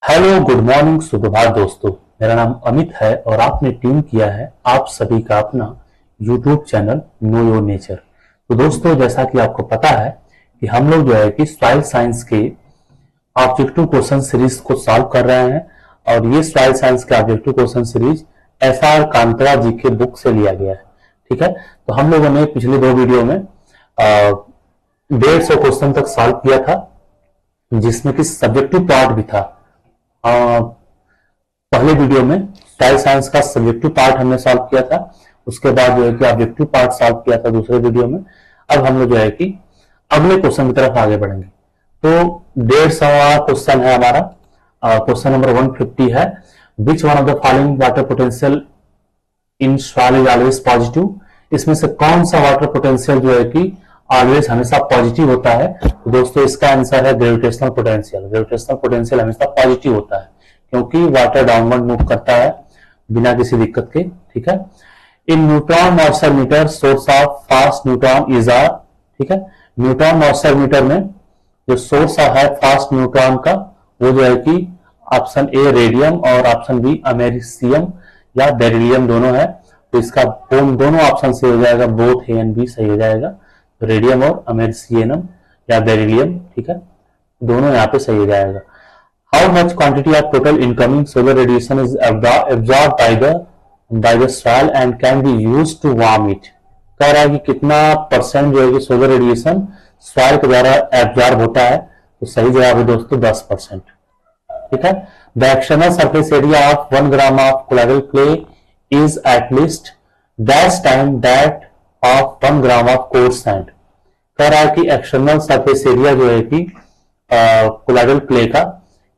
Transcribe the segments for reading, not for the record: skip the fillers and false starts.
Hello, good morning, सुप्रभात दोस्तों। मेरा नाम अमित है और आपने ट्यून किया है आप सभी का अपना YouTube channel know your nature. तो दोस्तों, जैसा कि आपको पता है कि हम लोग जो है कि सॉइल साइंस के ऑब्जेक्टिव क्वेश्चन सीरीज को सॉल्व कर रहे हैं और ये सॉइल साइंस के ऑब्जेक्टिव क्वेश्चन सीरीज एस.आर. कांतरा जी के बुक से लिया गया है। ठीक है, तो हम लोगों ने पिछले दो वीडियो में 150 क्वेश्चन तक सॉल्व किया था, जिसमें कि सब्जेक्टिव पार्ट भी था। पहले वीडियो में सॉइल साइंस का सब्जेक्टिव पार्ट हमने सॉल्व किया था, उसके बाद जो है कि ऑब्जेक्टिव पार्ट सॉल्व किया था दूसरे वीडियो में। अब हम लोग जो है कि अगले क्वेश्चन की तरफ आगे बढ़ेंगे। तो 150वां क्वेश्चन है हमारा, क्वेश्चन नंबर 150 है, which one of the following water potential in soil is always positive. इसमें से कौन सा वाटर पोटेंशियल जो है कि ऑलवेज हमेशा पॉजिटिव होता है? तो दोस्तों, इसका आंसर है ग्रेविटेशनल पोटेंशियल। ग्रेविटेशनल पोटेंशियल हमेशा पॉजिटिव होता है क्योंकि वाटर डाउनवर्ड मूव करता है बिना किसी दिक्कत के। ठीक है, in neutron moisture meter source of fast neutron is are. ठीक है, न्यूट्रॉन मॉइस्चर मीटर में जो सोर्स है फास्ट न्यूट्रॉन का, वो जो है कि ऑप्शन ए रेडियम और ऑप्शन बी अमेरिसियम या बेरिलियम दोनों है। तो इसका दोनों ऑप्शन से हो जाएगा, बोथ ए एंड बी सही हो जाएगा। रेडियम और अमेरिसियम या बेरिलियम, ठीक है, दोनों यहाँ पे सही हो जाएगा। How much quantity of total incoming solar radiation is absorb by the soil and can be used to warm it. कह रहा है कि कितना परसेंट जो है कि सोलर रेडिएशन सॉइल के द्वारा एब्जॉर्ब होता है। तो सही जवाब है दोस्तों 10%। ठीक है, the external surface area of 1 gram of colloidal clay is at least that time that of 1 gram of coarse sand. कह रहा है कि एक्सटर्नल सरफेस एरिया जो है कि कोलाइडल क्ले का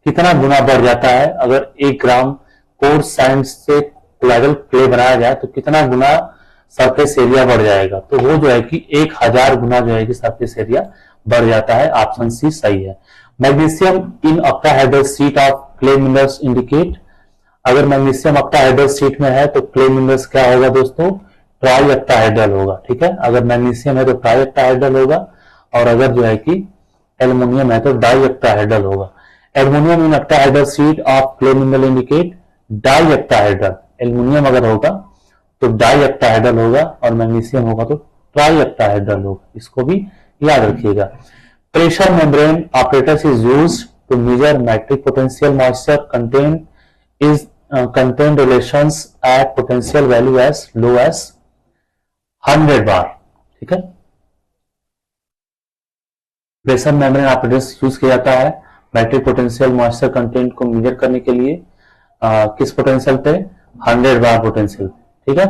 कितना गुना बढ़ जाता है अगर 1 ग्राम कोर्स सैंड से कोलाइडल क्ले बनाया जाए, तो कितना गुना सरफेस एरिया बढ़ जाएगा? तो वो जो है कि 1000 गुना जो है कि सरफेस एरिया बढ़ जाता है। ऑप्शन सी सही है। Magnesium in octahedral sheet of clay minerals indicate. अगर मैग्नीशियम ऑक्टाहेड्रल शीट में है तो क्ले मिनरल्स क्या होगा दोस्तों? ट्राई ऑक्टाहेड्रल होगा। ठीक है, अगर मैग्नीशियम है तो ट्राई ऑक्टाहेड्रल होगा और अगर जो है कि एल्युमिनियम है तो डाई ऑक्टाहेड्रल होगा। Aluminium in octahedral sheet of clay mineral indicate di octahedral. Aluminium अगर होगा तो डाई ऑक्टाहेड्रल होगा और मैग्नीशियम होगा तो ट्राई ऑक्टाहेड्रल होगा। इसको भी याद रखिएगा। Pressure membrane operators is used to measure matric potential moisture contained relations at potential value as low as 100 bar. ठीक है, प्रेशर मेम्ब्रेन ऑपरेटर्स यूज किया जाता है मैट्रिक पोटेंशियल मॉइस्चर कंटेंट को मेजर करने के लिए किस पोटेंशियल पे? 100 बार पोटेंशियल। ठीक है,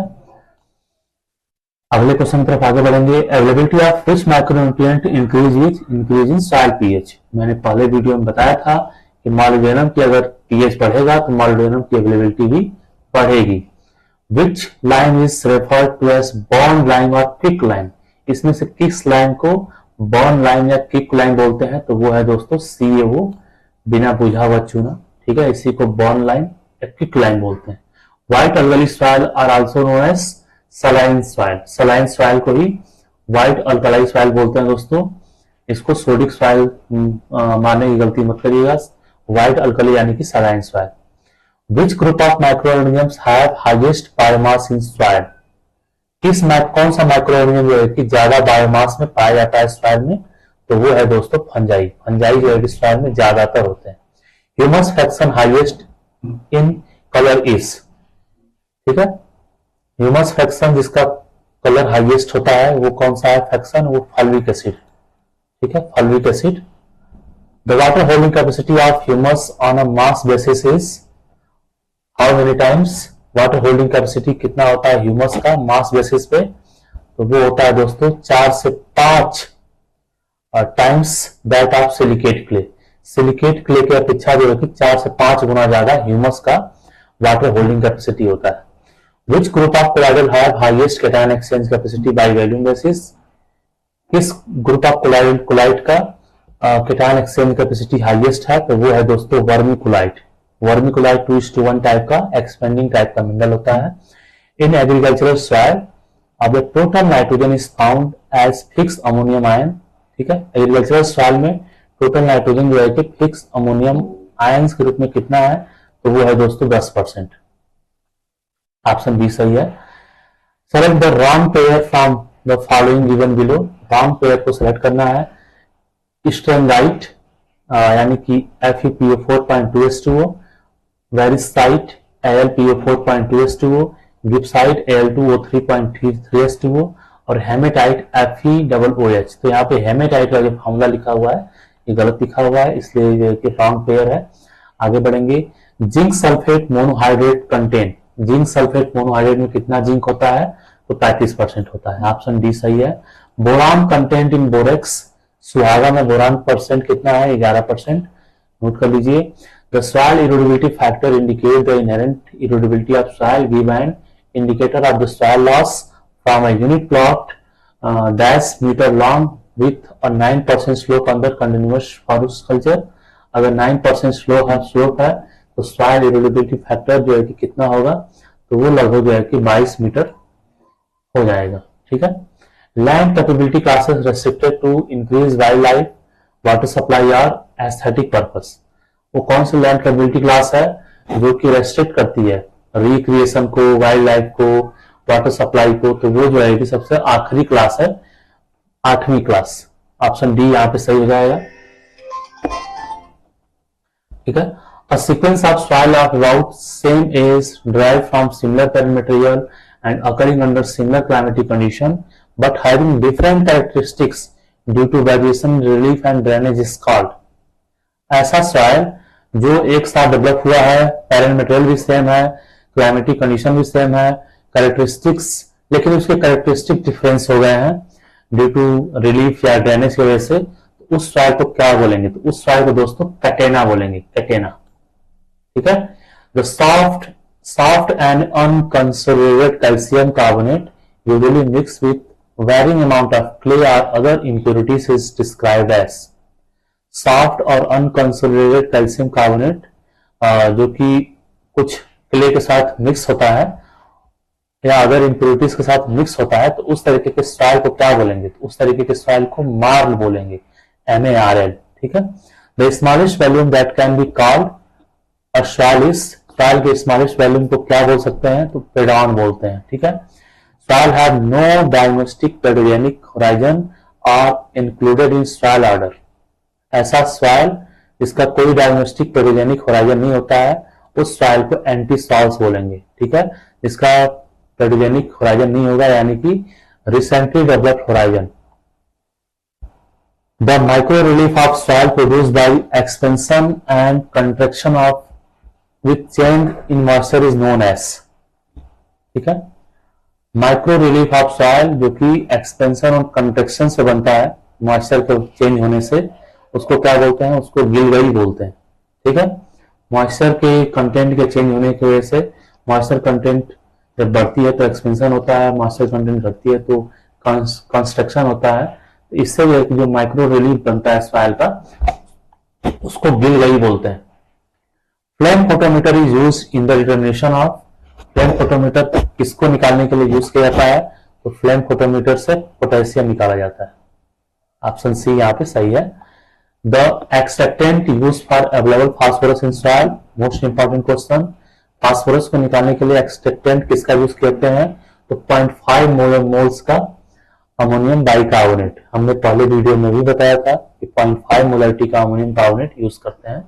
अगले क्वेश्चन तरफ आगे बढ़ेंगे। Availability of which micronutrient increase in soil pH. मैंने पहले वीडियो में बताया था कि मॉलिब्डेनम की अगर पीएच बढ़ेगा तो मॉलिब्डेनम की अवेलेबिलिटी भी बढ़ेगी। Which line is referred to as bond line और किक लाइन। इसमें से किस लाइन को बॉन्ड लाइन या किक लाइन बोलते हैं? तो वो है दोस्तों CaO, बिना बुझा हुआ चूना। ठीक है, इसी को बॉन्ड लाइन या किक लाइन बोलते हैं। White alkali soil are also known as saline soil. Saline soil को ही व्हाइट अल्कलाई सॉइल बोलते हैं दोस्तों। इसको सोडिक सॉइल मानने की गलती मत करिएगा। व्हाइट अल्कली यानी कि saline soil. Which group of microorganisms have highest biomass in soil. कौन सा माइक्रोऑर्गेनिज्म जो है कि ज्यादा बायोमास में पाया जाता है सॉइल में? तो वो है दोस्तों फंजाई। फंजाई जो है कि सॉइल में ज्यादातर होते हैं। Humus fraction highest in colour is. ठीक है, ह्यूमस फ्रैक्शन जिसका कलर हाईएस्ट होता है वो कौन सा है फ्रैक्शन? वो फल्विक एसिड। ठीक है, fulvic acid. The water holding capacity of humus on a mass basis is how many times? Water holding capacity कितना होता है ह्यूमस का मास बेसिस पे? तो वो होता है दोस्तों 4 से 5 times that of silicate clay. Silicate clay की अपेक्षा जो है कि 4 से 5 गुना ज्यादा ह्यूमस का वाटर होल्डिंग कैपेसिटी होता है। Which group of colloidal have highest cation exchange capacity by volume basis. किस ग्रुप ऑफ कोलाइड का कैटायन एक्सचेंज कैपेसिटी हाईएस्ट है? तो वो है दोस्तों वर्मिकुलाइट। वर्मिकुलाइट 2:1 टाइप का एक्सपेंडिंग टाइप का मिनरल होता है। इन एग्रीकल्चरल सॉइल अब the total nitrogen is found as fix ammonium ion. ठीक है, एग्रीकल्चरल सॉइल में टोटल नाइट्रोजन जो है कि फिक्स अमोनियम आयंस के रूप में कितना है, तो वो है दोस्तों 10%। ऑप्शन बी सही है। Select the wrong pair from the following given below. Wrong pair को सिलेक्ट करना है। स्ट्रेंगाइट यानी कि FePO4.2H2O, वेरिसाइट AlPO4.2H2O, गिब्साइट Al2O3.3H2O और हेमेटाइट FeOOH। तो यहाँ पे हेमेटाइट का जो फॉर्मूला लिखा हुआ है ये गलत लिखा हुआ है, इसलिए ये रॉन्ग पेयर है। आगे बढ़ेंगे। Zinc sulphate monohydrate content. Zinc sulphate monohydrate में कितना जिंक होता है, तो 35% होता है। ऑप्शन डी सही है। Boron content in borax. सुहागा में बोरान परसेंट कितना है, 11%। नोट कर लीजिए। The soil erodibility factor indicate the inherent erodibility of soil, give an indicator of the soil loss from a unit plot dash metre long with a 9% slope under continuous forest culture. अगर 9% slope है तो soil erodibility factor जो है कि कितना होगा, तो वो लगभग जो है कि 22 मीटर हो जाएगा। ठीक है। Land capability classes restricted to increase wildlife, water supply और एस्थेटिक पर्पस। वो कौन सी लैंड कैपेबिलिटी क्लास है जो कि रेस्ट्रिक्ट करती है रिक्रिएशन को, वाइल्ड लाइफ को, वाटर सप्लाई को, तो वो जो है कि सबसे आखिरी क्लास है, 8वीं क्लास। ऑप्शन डी यहाँ पे सही हो जाएगा। ठीक है। A sequence of soil of about same age derived from similar parent material and occurring under similar climatic condition but having different characteristics due to variation in relief and drainage is called। ऐसा soil जो एक साथ develop हुआ है, parent material भी same है, climatic condition भी same है, कैरेक्टरिस्टिक्स, लेकिन उसके कैरेक्टरिस्टिक डिफरेंस हो गए हैं ड्यू टू रिलीफ या ड्रेनेज की वजह से, तो उस सॉइल को क्या बोलेंगे, तो उस सॉइल को दोस्तों कैटेना बोलेंगे, कैटेना। ठीक है। The soft and unconsolidated calcium carbonate usually mix with varying amount of clay और other impurities is described as. Soft और अनकंसोलिडेटेड कैल्शियम कार्बोनेट जो कि कुछ क्ले के साथ मिक्स होता है या अदर इम्प्योरिटीज के साथ मिक्स होता है, तो उस तरीके के सॉइल को क्या बोलेंगे, तो उस तरीके के सॉइल को मार्ल बोलेंगे, MARL। ठीक है। The smallest volume that can be called a soil is, soil के स्मॉलेस्ट वॉल्यूम को क्या बोल सकते हैं, तो पेडॉन बोलते हैं। ठीक है। Soil have no diagnostic pedogenic horizon और इंक्लूडेड इन सॉइल ऑर्डर। ऐसा सॉइल जिसका कोई डायग्नोस्टिक पेडोजेनिक होराइजन नहीं होता है, उस सॉइल को एंटी सॉल्स बोलेंगे। ठीक है। जिसका पेडोजेनिक होराइजन नहीं होगा, यानी कि recently developed horizon. The micro relief of soil produced by expansion and contraction of with change in moisture is known as। ठीक है। माइक्रो रिलीफ ऑफ सॉइल जो कि एक्सपेंशन और कंट्रैक्शन से बनता है, मॉइस्चर के चेंज होने से, उसको क्या बोलते हैं, उसको गिलगई बोलते हैं। ठीक है। मॉइस्चर के कंटेंट के चेंज होने की वजह से मॉइस्चर कंटेंट जब बढ़ती है तो एक्सपेंशन होता है, मॉइस्चर कंटेंट घटती है तो कंस्ट्रक्शन होता है। तो इससे जो माइक्रो रिलीफ बनता है सॉइल का, उसको गिलगई बोलते हैं। Flame photometer is use in the determination of. Flame photometer किसको निकालने के लिए यूज किया जाता है, तो फ्लेम फोटोमीटर से पोटेशियम निकाला जाता है। ऑप्शन सी यहाँ पे सही है। The एक्सट्रैक्टेंट use for available phosphorus in soil, most important question. Phosphorus को निकालने के लिए एक्सट्रैक्टेंट किसका यूज करते हैं, तो 0.5 मोल्स का अमोनियम बाइकार्बोनेट। हमने पहले वीडियो में भी बताया था कि 0.5 मोलरिटी का अमोनियम कार्बोनेट यूज करते हैं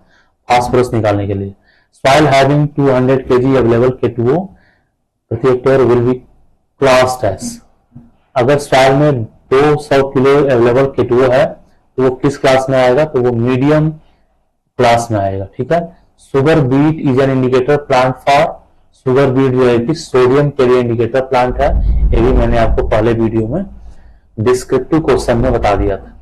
फास्फोरस निकालने के लिए। Soil having 200 kg available K2O प्रति hectare will be classed as. अगर सॉइल में 200 किलो अवेलेबल K2O है तो वो किस क्लास में आएगा, तो वो मीडियम क्लास में आएगा। ठीक है। Sugar beet is an indicator plant for. Sugar beet जो है कि सोडियम के लिए इंडिकेटर प्लांट है, ये भी मैंने आपको पहले वीडियो में डिस्क्रिप्टिव क्वेश्चन में बता दिया था।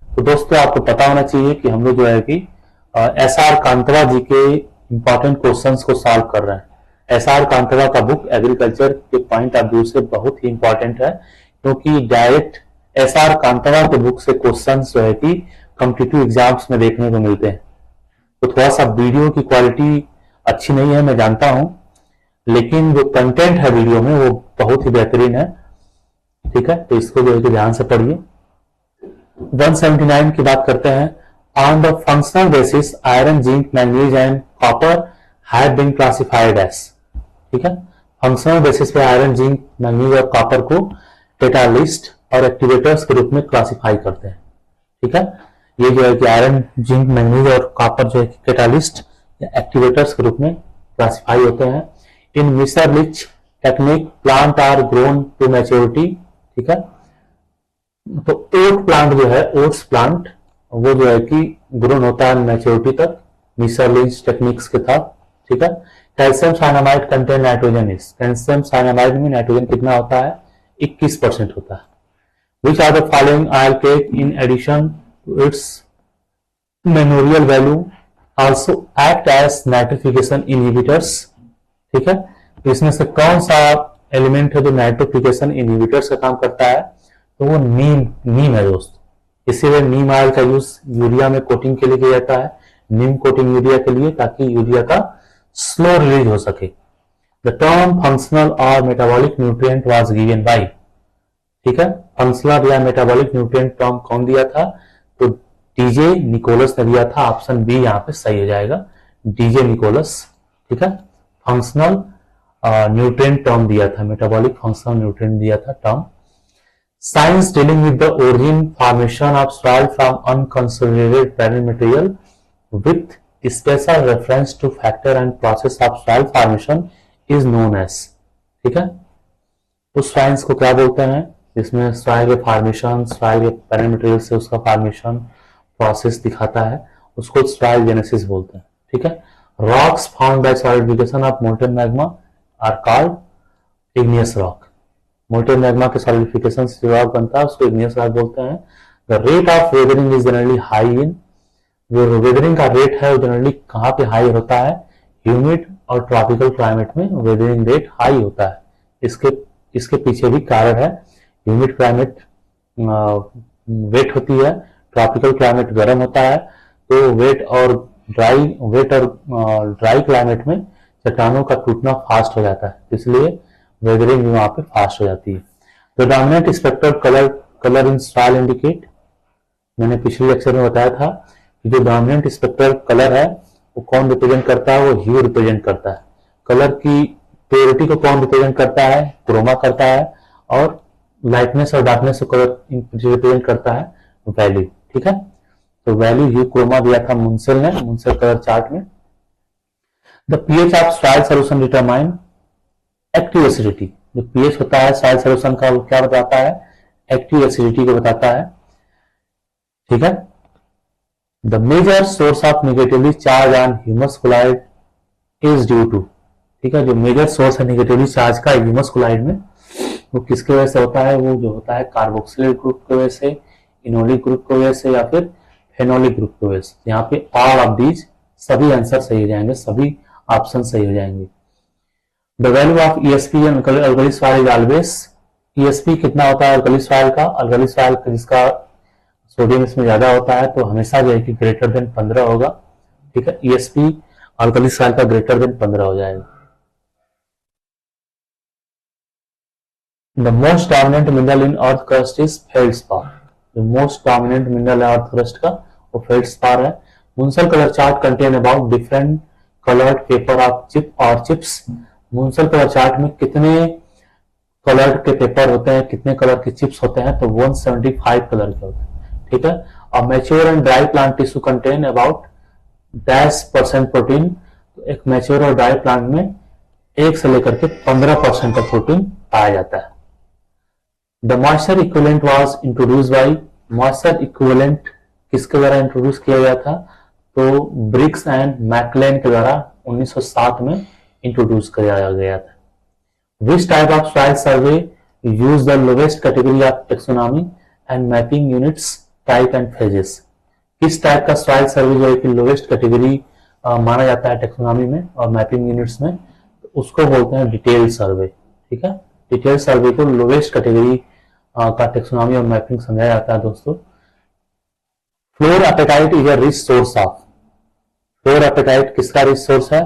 तो दोस्तों आपको पता होना चाहिए कि हम लोग जो है कि SR कांतरा जी के इंपॉर्टेंट क्वेश्चंस को सॉल्व कर रहे हैं। SR कांतरा का बुक एग्रीकल्चर के पॉइंट ऑफ व्यू से बहुत ही इंपॉर्टेंट है, क्योंकि डायरेक्ट SR कांतरा के बुक से क्वेश्चंस जो है कि कॉम्पिटिटिव एग्जाम्स में देखने को मिलते हैं। तो थोड़ा सा वीडियो की क्वालिटी अच्छी नहीं है, मैं जानता हूं, लेकिन जो कंटेंट है वीडियो में वो बहुत ही बेहतरीन है। ठीक है। तो इसको जो है कि ध्यान से पढ़िए। 179 की बात करते हैं। On the functional basis iron, zinc, manganese and copper have been classified as, ठीक है। फंक्शनल बेसिस पे आयरन, जिंक, मैंगनीज और कॉपर को कैटालिस्ट और एक्टिवेटर्स के रूप में क्लासिफाई करते हैं, ठीक है। ये जो है कि आयरन, जिंक, मैंगनीज और कॉपर जो है कैटालिस्ट या एक्टिवेटर्स के रूप में क्लासिफाई होते हैं। In Mitscherlich technique plant are grown to maturity, ठीक है। तो ओट प्लांट जो है, ओट्स प्लांट, वो जो है कि ग्रोन होता है मैच्योरिटी तक मिसरलिच टेक्निक्स के साथ, ठीक है। Calcium cyanamide contain nitrogen is, calcium cyanamide में नाइट्रोजन कितना होता है, 21% होता है। Which are the following oil cake in addition to its memorial value also act as nitrification inhibitors, ठीक है। तो इसमें से कौन सा एलिमेंट है जो नाइट्रोफिकेशन इनहिबिटर्स का काम करता है, तो वो नीम है दोस्त। इसीलिए नीम ऑयल का यूज यूरिया में कोटिंग के लिए किया जाता है, नीम कोटिंग यूरिया के लिए, ताकि यूरिया का स्लो रिलीज हो सके। द टर्म फंक्शनल और metabolic nutrient was given bye, ठीक है। फंक्शनल या मेटाबॉलिक न्यूट्रिएंट टर्म कौन दिया था, तो डीजे निकोलस ने दिया था। ऑप्शन बी यहाँ पे सही हो जाएगा, डीजे निकोलस, ठीक है। फंक्शनल न्यूट्रिएंट टर्म दिया था, मेटाबॉलिक फंक्शनल न्यूट्रिएंट दिया था term. Science dealing with the origin formation of soil from unconsolidated parent material with special reference to factor and process of soil formation is known as, ठीक है। उस science को क्या बोलते हैं जिसमें सॉइल के फॉर्मेशन, सॉइल के पैरेंट मटेरियल से उसका फॉर्मेशन प्रोसेस दिखाता है, उसको सॉइल जेनेसिस बोलते हैं, ठीक है। Rocks found by solidification of molten magma are called igneous rock. Molten magma के सॉलिडिफिकेशन से जो रॉक बनता है उसको इग्नियस रॉक बोलते हैं। The rate of weathering is generally high in, जो वेदरिंग का रेट है वो जनरली कहाँ पे हाई होता है, ह्यूमिड और ट्रॉपिकल क्लाइमेट में वेदरिंग रेट हाई होता है। इसके पीछे भी कारण है, ह्यूमिड क्लाइमेट वेट होती है, ट्रॉपिकल क्लाइमेट गर्म होता है, तो वेट और ड्राई क्लाइमेट में चट्टानों का टूटना फास्ट हो जाता है, इसलिए वेदरिंग भी वहां पे फास्ट हो जाती है। तो dominant spectral colour in soil indicate, मैंने पिछले लेक्चर में बताया था कि जो डोमिनेंट स्पेक्ट्रल कलर है वो कौन रिप्रेजेंट करता है, वो ह्यू रिप्रेजेंट करता है। कलर की प्योरिटी को कौन रिप्रेजेंट करता है, क्रोमा करता है, और लाइटनेस और डार्कनेस को कलर रिप्रेजेंट करता है वैल्यू, ठीक है। तो वैल्यू ह्यू क्रोमा दिया था मुंसेल ने, मुंसेल कलर चार्ट में। The pH of soil solution determine active acidity, जो पीएच होता है सॉइल सॉल्यूशन का वो क्या बताता है, एक्टिव एसिडिटी को बताता है, ठीक है। The major source of negatively charge on humus colloid is due to, ठीक है। जो मेजर सोर्स है नेगेटिवली चार्ज का ह्यूमस कोलाइड में, वो किसके वजह से होता है, वो जो होता है कार्बोक्सिलिक ग्रुप की वजह से, इनोलिक ग्रुप की वजह से, या फिर फेनोलिक ग्रुप की वजह से। यहाँ पे ऑल ऑफ दीज, सभी आंसर सही हो जाएंगे, सभी ऑप्शन सही हो जाएंगे। The value of ESP in alkali soil is always, ESP कितना होता है अल्कली सॉइल का, अल्कली सॉइल जिसका सोडियम इसमें ज्यादा होता है तो हमेशा जो है कि ग्रेटर देन 15 होगा, ठीक है। ईएसपी अल्कली सॉइल का ग्रेटर देन 15 हो जाएगा। The most dominant mineral in earth crust is feldspar. The most dominant mineral है earth crust का वो feldspar है। Munsell colour chart contain about different colored paper of chip और chips। Munsell colour chart में कितने colour के paper होते हैं, कितने कलर के चिप्स होते हैं, तो 175 कलर के होते हैं, ठीक है। और mature and dry plant tissue contain about 10% protein. तो एक मैच्योर और ड्राई प्लांट में 1 से लेकर के 15% तक प्रोटीन पाया जाता है। The moisture equivalent was introduce by, moisture equivalent किसके द्वारा इंट्रोड्यूस किया गया था, तो ब्रिक्स एंड मैकलेन के द्वारा 1907 में इंट्रोड्यूस किया गया था। Which type of soil survey use the lowest category of taxonomy and mapping units type and phases? किस टाइप का सॉइल सर्वे जो है कि लोवेस्ट कैटेगरी माना जाता है टेक्सोनॉमी में और मैपिंग यूनिट्स में, तो उसको बोलते हैं डिटेल सर्वे, ठीक है। डिटेल सर्वे को लोवेस्ट कैटेगरी का टेक्सोनॉमी और मैपिंग समझा जाता है दोस्तों। Fluorapatite is a rich source of, fluorapatite किसका रिच सोर्स है,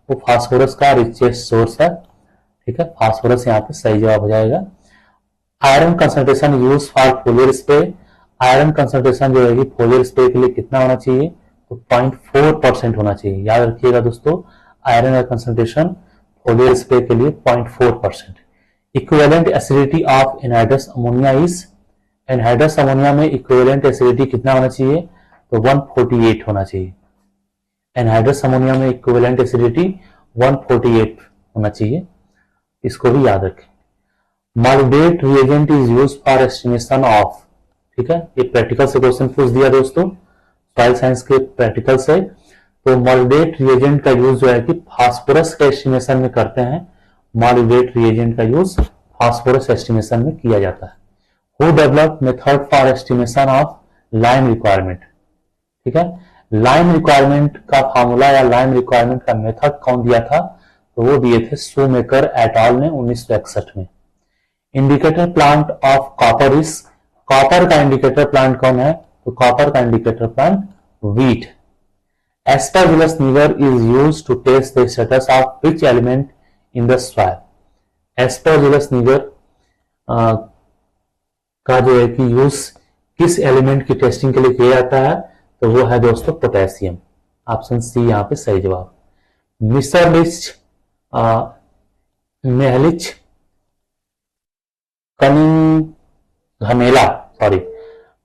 वो फास्फोरस का रिचेस्ट सोर्स है, ठीक है। फास्फोरस यहाँ पे सही जवाब हो जाएगा। Iron concentration use for foliar spray, iron concentration जो है फोलियर स्प्रे के लिए कितना होना चाहिए, तो 0.4% होना चाहिए। याद रखिएगा दोस्तों, आयरन का कंसंट्रेशन फोलियर स्प्रे के लिए 0.4%। Equivalent acidity of anhydrous ammonia is, anhydrous ammonia में इक्विवेलेंट एसिडिटी कितना होना चाहिए, तो 148 होना चाहिए। एनहाइड्रस अमोनिया में इक्विवेलेंट एसिडिटी 148 होना चाहिए, इसको भी याद रखें। Molybdate reagent is used for estimation of, ठीक है, ये प्रैक्टिकल से क्वेश्चन पूछ दिया दोस्तों, सॉइल साइंस के प्रैक्टिकल से। तो मॉलिडेट रिएजेंट का यूज जो है कि फास्फोरस के एस्टिमेशन में करते हैं। मॉलिडेट रिएजेंट का यूज फास्फोरस एस्टिमेशन में किया जाता है। Who develop method for estimation of lime requirement, ठीक है, लाइम रिक्वायरमेंट का फार्मूला या लाइम रिक्वायरमेंट का मेथड कौन दिया था, तो वो दिए थे शूमेकर एट al ने 1961 में। Indicator plant of copper is, copper का इंडिकेटर प्लांट कौन है, तो कॉपर का indicator plant wheat. Aspergillus niger is used to test the status of which element in the soil. Aspergillus niger का जो है कि यूज किस एलिमेंट की टेस्टिंग के लिए किया जाता है, तो वो है दोस्तों पोटेशियम। ऑप्शन सी यहाँ पे सही जवाब। Mitscherlich Mehlich Cunninghamella, sorry,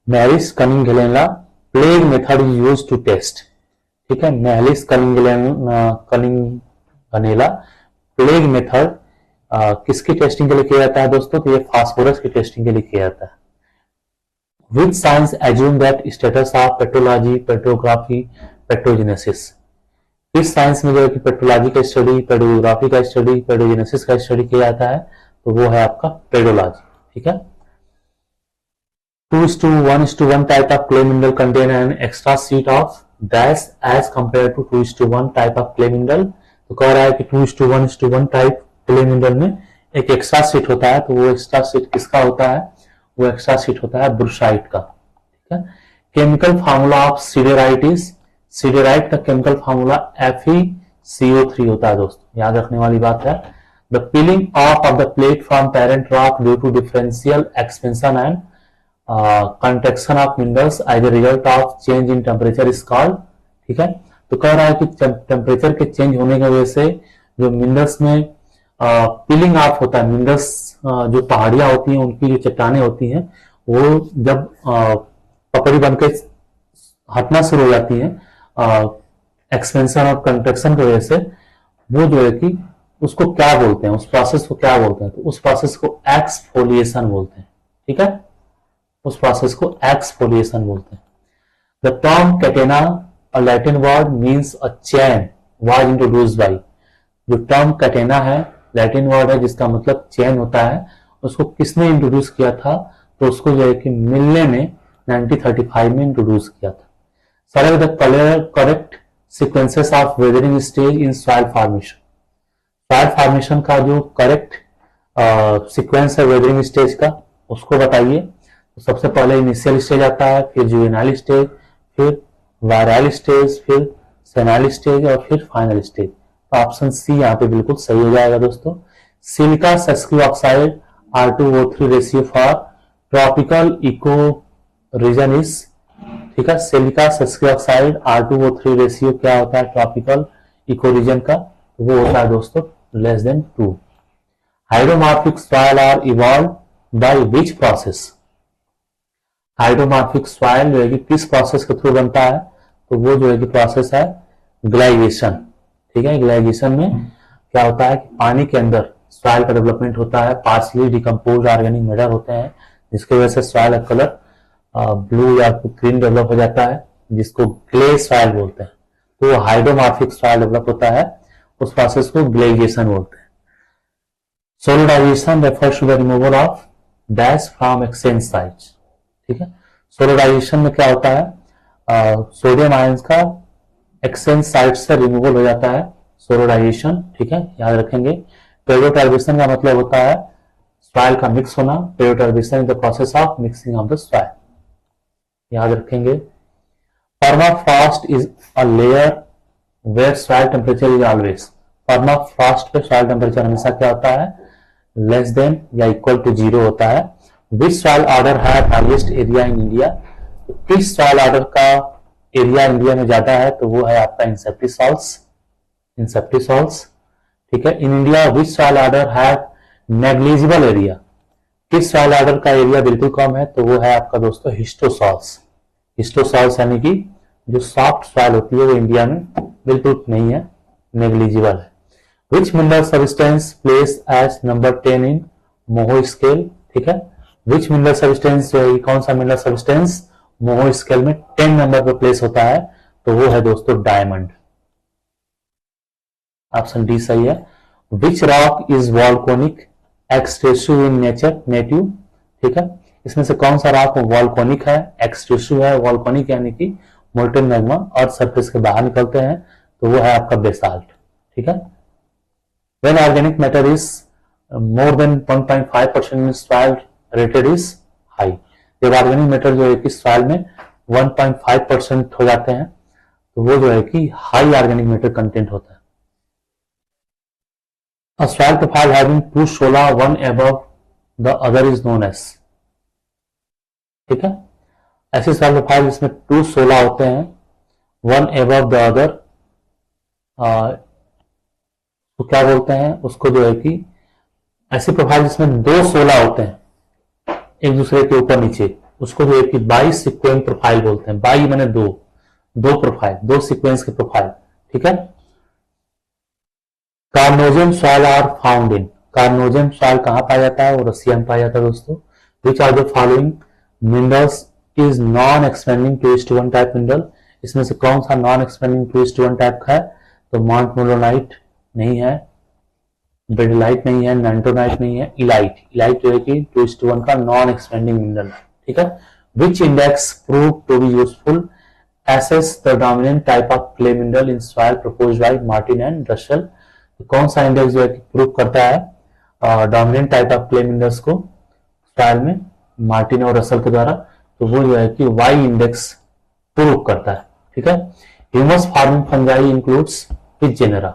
Maris Cunninghamella plaque method is used to test, ठीक है, मैरिस कनिंघमेला प्लेग मेथड किसकी टेस्टिंग के लिए किया जाता है दोस्तों, तो ये फास्फोरस की टेस्टिंग के लिए किया जाता है। Which science assume that status of petrology, petrography, पेट्रोजेनेसिस, इस साइंस में जो है कि पेट्रोलॉजी का स्टडी, पेट्रोग्राफी का स्टडी, पेट्रोजेनेसिस का स्टडी किया जाता है, तो वो है आपका पेडोलॉजी, ठीक है। 2:1:1 type of clay mineral contain an extra sheet of dash as compare to 2:1 type of clay mineral. तो कह रहा है कि 2:1:1 टाइप क्ले मिनरल में एक एक्स्ट्रा शीट होता है, तो वो एक्स्ट्रा शीट किसका होता है, वो एक्स्ट्रा शीट होता है ब्रूसाइट का, ठीक है। Chemical formula of siderite is, siderite का केमिकल फार्मूला FeCO3 होता है दोस्तों, याद रखने वाली बात है। The peeling of the plate from parent rock due to differential expansion and contraction of minerals as a result of change in temperature is called, ठीक है। तो कह रहा है कि टेम्परेचर के चेंज होने की वजह से जो मिनरल्स में पीलिंग ऑफ होता है, मिनरल्स जो पहाड़ियां होती हैं उनकी जो चट्टानें होती हैं वो जब पपड़ी बनके हटना शुरू हो जाती हैं एक्सपेंशन और कंट्रैक्शन की वजह से, वो जो है कि उसको क्या बोलते हैं, उस प्रोसेस को क्या बोलते हैं, तो उस प्रोसेस को एक्सफोलिएशन बोलते हैं, ठीक है, उस प्रोसेस को एक्सफोलिएशन बोलते हैं। The term catena, a Latin word means a chain, was introduced by, जो टर्म कैटेना है लैटिन वर्ड है जिसका मतलब चेन होता है, उसको किसने इंट्रोड्यूस किया था, तो उसको जो है कि मिलने ने 1935 में इंट्रोड्यूस किया था। Select the correct sequences of weathering stage in soil formation, soil formation का जो करेक्ट सीक्वेंस है वेदरिंग स्टेज का उसको बताइए। तो सबसे पहले इनिशियल स्टेज आता है, फिर जुवेनाइल स्टेज, फिर वायरल स्टेज, फिर सेनाइल स्टेज और फिर फाइनल स्टेज। तो ऑप्शन सी यहाँ पे बिल्कुल सही हो जाएगा दोस्तों। Silica sesquioxide R2O3 ratio for tropical eco region is, ठीक है, silica sesquioxide R2O3 ratio क्या होता है ट्रॉपिकल इको रीजन का, वो होता है दोस्तों <2। Hydromorphic soil are evolve by which process, hydromorphic soil जो है कि किस प्रोसेस के थ्रू बनता है, तो वो जो है कि प्रोसेस है ग्लाइजेशन, ठीक है। ग्लाइजेशन में क्या होता है कि पानी के अंदर सॉइल का डेवलपमेंट होता है, पार्शली डिकम्पोज ऑर्गेनिक मैटर होते हैं जिसकी वजह से सॉइल का कलर ब्लू या ग्रीन डेवलप हो जाता है, जिसको ग्ले सॉइल बोलते हैं। तो हाइड्रोमॉर्फिक सॉइल डेवलप होता है, उस प्रोसेस को ग्लेजिएशन बोलते हैं। Solodization refers to the removal of dash from exchange sites, ठीक है। सोलिडाइजेशन में क्या होता है, सोडियम आयंस का एक्सचेंज साइट से रिमूवल हो जाता है, सोलिडाइजेशन, ठीक है, याद रखेंगे। पेरियोटर्बेशन का मतलब होता है सॉइल का मिक्स होना, pedoturbation is the process of mixing of the soil, याद रखेंगे। Permafrost is a layer where soil temperature is always, permafrost पे सॉइल टेम्परेचर हमेशा क्या होता है, लेस देन या इक्वल टू 0 होता है। Which soil order have highest area in India, किस सॉइल ऑर्डर का एरिया इंडिया में ज्यादा है, तो वो है आपका इंसेप्टिसॉल्स, इंसेप्टिसॉल्स। ठीक है, इन India which soil order have negligible area, किस सॉइल ऑर्डर का एरिया बिल्कुल कम है, तो वो है आपका दोस्तों हिस्टोसॉल्स। हिस्टोसॉल्स यानी कि जो सॉफ्ट सॉइल होती है वो इंडिया में बिल्कुल नहीं है, नेग्लिजिबल है। Which mineral substance place as number 10 in Mohs scale, ठीक है, विच मिनरल सब्सटेंस जो है, कौन सा मिनरल सब्सटेंस मोहो स्केल में 10 नंबर पर प्लेस होता है, तो वो है दोस्तों डायमंड। ऑप्शन डी सही है। Which rock is volcanic extrusive in nature native, ठीक है, इसमें से कौन सा रॉक वॉल्कोनिक है, एक्सट्रेसिव है, वॉल्कोनिक यानी कि मोल्टेन मैग्मा और सरफेस के बाहर निकलते हैं, तो वो है आपका बेसाल्ट। ठीक है, when organic matter is more than 1.5% in soil rated is high, जब ऑर्गेनिक मैटर जो है कि सॉइल में 1.5% हो जाते हैं, तो वो जो है कि हाई ऑर्गेनिक मैटर कंटेंट होता है। A soil profile having two sola, one above the other is known as, ठीक है, ऐसी soil profile जिसमें टू सोला होते हैं, वन above the other, तो क्या बोलते हैं उसको, जो है कि ऐसी प्रोफाइल जिसमें दो सोला होते हैं एक दूसरे के ऊपर नीचे, उसको जो है कि बाई सिक्वेंस प्रोफाइल बोलते हैं। बाई माने दो, दो प्रोफाइल, दो सीक्वेंस की प्रोफाइल। ठीक है, chernozem soil are found in, chernozem soil कहां पाया जाता है, वो रसिया में पाया जाता है दोस्तों। Which are the following minerals is non expanding 2:1 type mineral, इसमें से कौन सा नॉन एक्सपेंडिंग 2:1 टाइप का है, तो माउंट मोलोनाइट नहीं है, बेडलाइट नहीं है, नैंटोनाइट नहीं है, इलाइट, इलाइट जो है कि 2:1 का नॉन एक्सपेंडिंग मिनरल है। ठीक है, which index prove to be useful assess the dominant type of clay mineral in soil proposed by Martin and Russell, कौन सा इंडेक्स जो है कि प्रूव करता है dominant type of clay minerals को सॉइल में, मार्टिन और रसल के द्वारा, तो वो जो है कि वाई इंडेक्स प्रूव करता है। ठीक है, ह्यूमस फार्मिंग फंजाई इंक्लूड्स विच जेनेरा,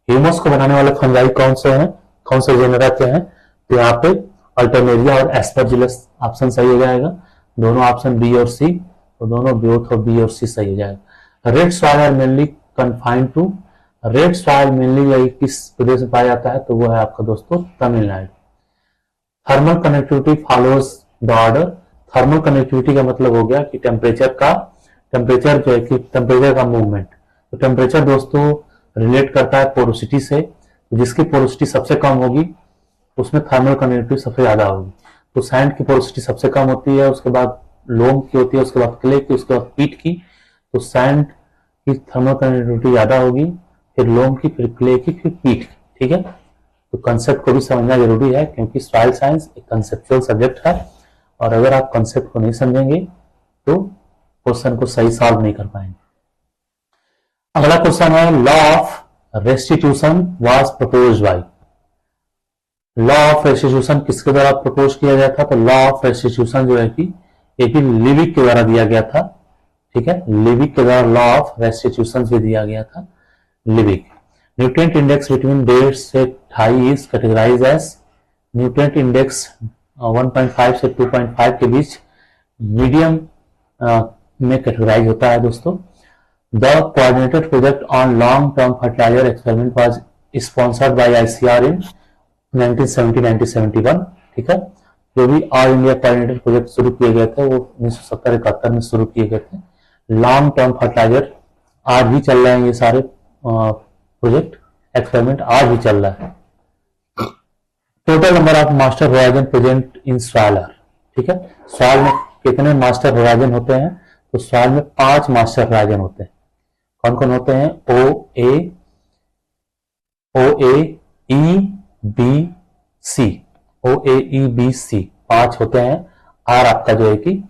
ह्यूमस को बनाने वाले फंजाई कौन से हैं, कौन से जेनेरा के हैं, तो यहाँ पे अल्टरनेरिया और एस्परजिलस ऑप्शन सही हो जाएगा, दोनों ऑप्शन बी और सी, तो दोनों बोथ और बी और सी सही हो जाएगा। Red soil are mainly confined to, red soil mainly किस प्रदेश में पाया जाता है, तो वो है आपका दोस्तों Tamil Nadu. Thermal connectivity follows the order, thermal connectivity का मतलब हो गया कि टेम्परेचर का, टेम्परेचर जो है कि टेम्परेचर का मूवमेंट, तो टेम्परेचर दोस्तों रिलेट करता है पोरोसिटी से, तो जिसकी पोरोसिटी सबसे कम होगी उसमें थर्मल कनेक्टिविटी सबसे ज्यादा होगी। तो सैंड की पोरोसिटी सबसे कम होती है, उसके बाद लोम की होती है, उसके बाद क्ले की, उसके बाद पीट की, तो सैंड की थर्मल कनेक्टिविटी ज्यादा होगी, फिर लोम की, फिर क्ले की, फिर पीट की। ठीक है, तो कंसेप्ट को भी समझना जरूरी है क्योंकि सॉइल साइंस एक कंसेप्चुअल सब्जेक्ट है, और अगर आप कंसेप्ट को नहीं समझेंगे तो क्वेश्चन को सही सॉल्व नहीं कर पाएंगे। अगला क्वेश्चन है, law of restitution was proposed by, law of restitution किसके द्वारा प्रपोज किया गया था, तो लॉ ऑफ रेस्टिट्यूशन जो है कि एक लिविक के द्वारा दिया गया था। ठीक है, लिविक के द्वारा लॉ ऑफ रेस्टिट्यूशन भी दिया गया था, लिविक। न्यूट्रिएंट इंडेक्स बिटवीन 1.5 से 2.5 is categorize as, nutrient index 1.5 से 2.5 के बीच मीडियम में कैटेगराइज होता है दोस्तों। The coordinated project on long term fertilizer experiment was sponsored by ICR in 1970-1971। ठीक है, जो भी ऑल इंडिया कोऑर्डिनेटेड प्रोजेक्ट शुरू किए गए थे वो 1970-71 में शुरू किए गए थे। लॉन्ग टर्म फर्टिलाइजर आज भी चल रहे हैं, ये सारे प्रोजेक्ट एक्सपेरिमेंट आज भी चल रहा है। Total number of master horizon present in soil are, ठीक है, सॉइल में कितने मास्टर होराइजन होते हैं, तो सॉइल में 5 मास्टर होराइजन होते हैं। कौन कौन होते हैं, ओ ए ई बी सी, ओ ए ई बी सी 5 होते हैं। आर आपका जो है कि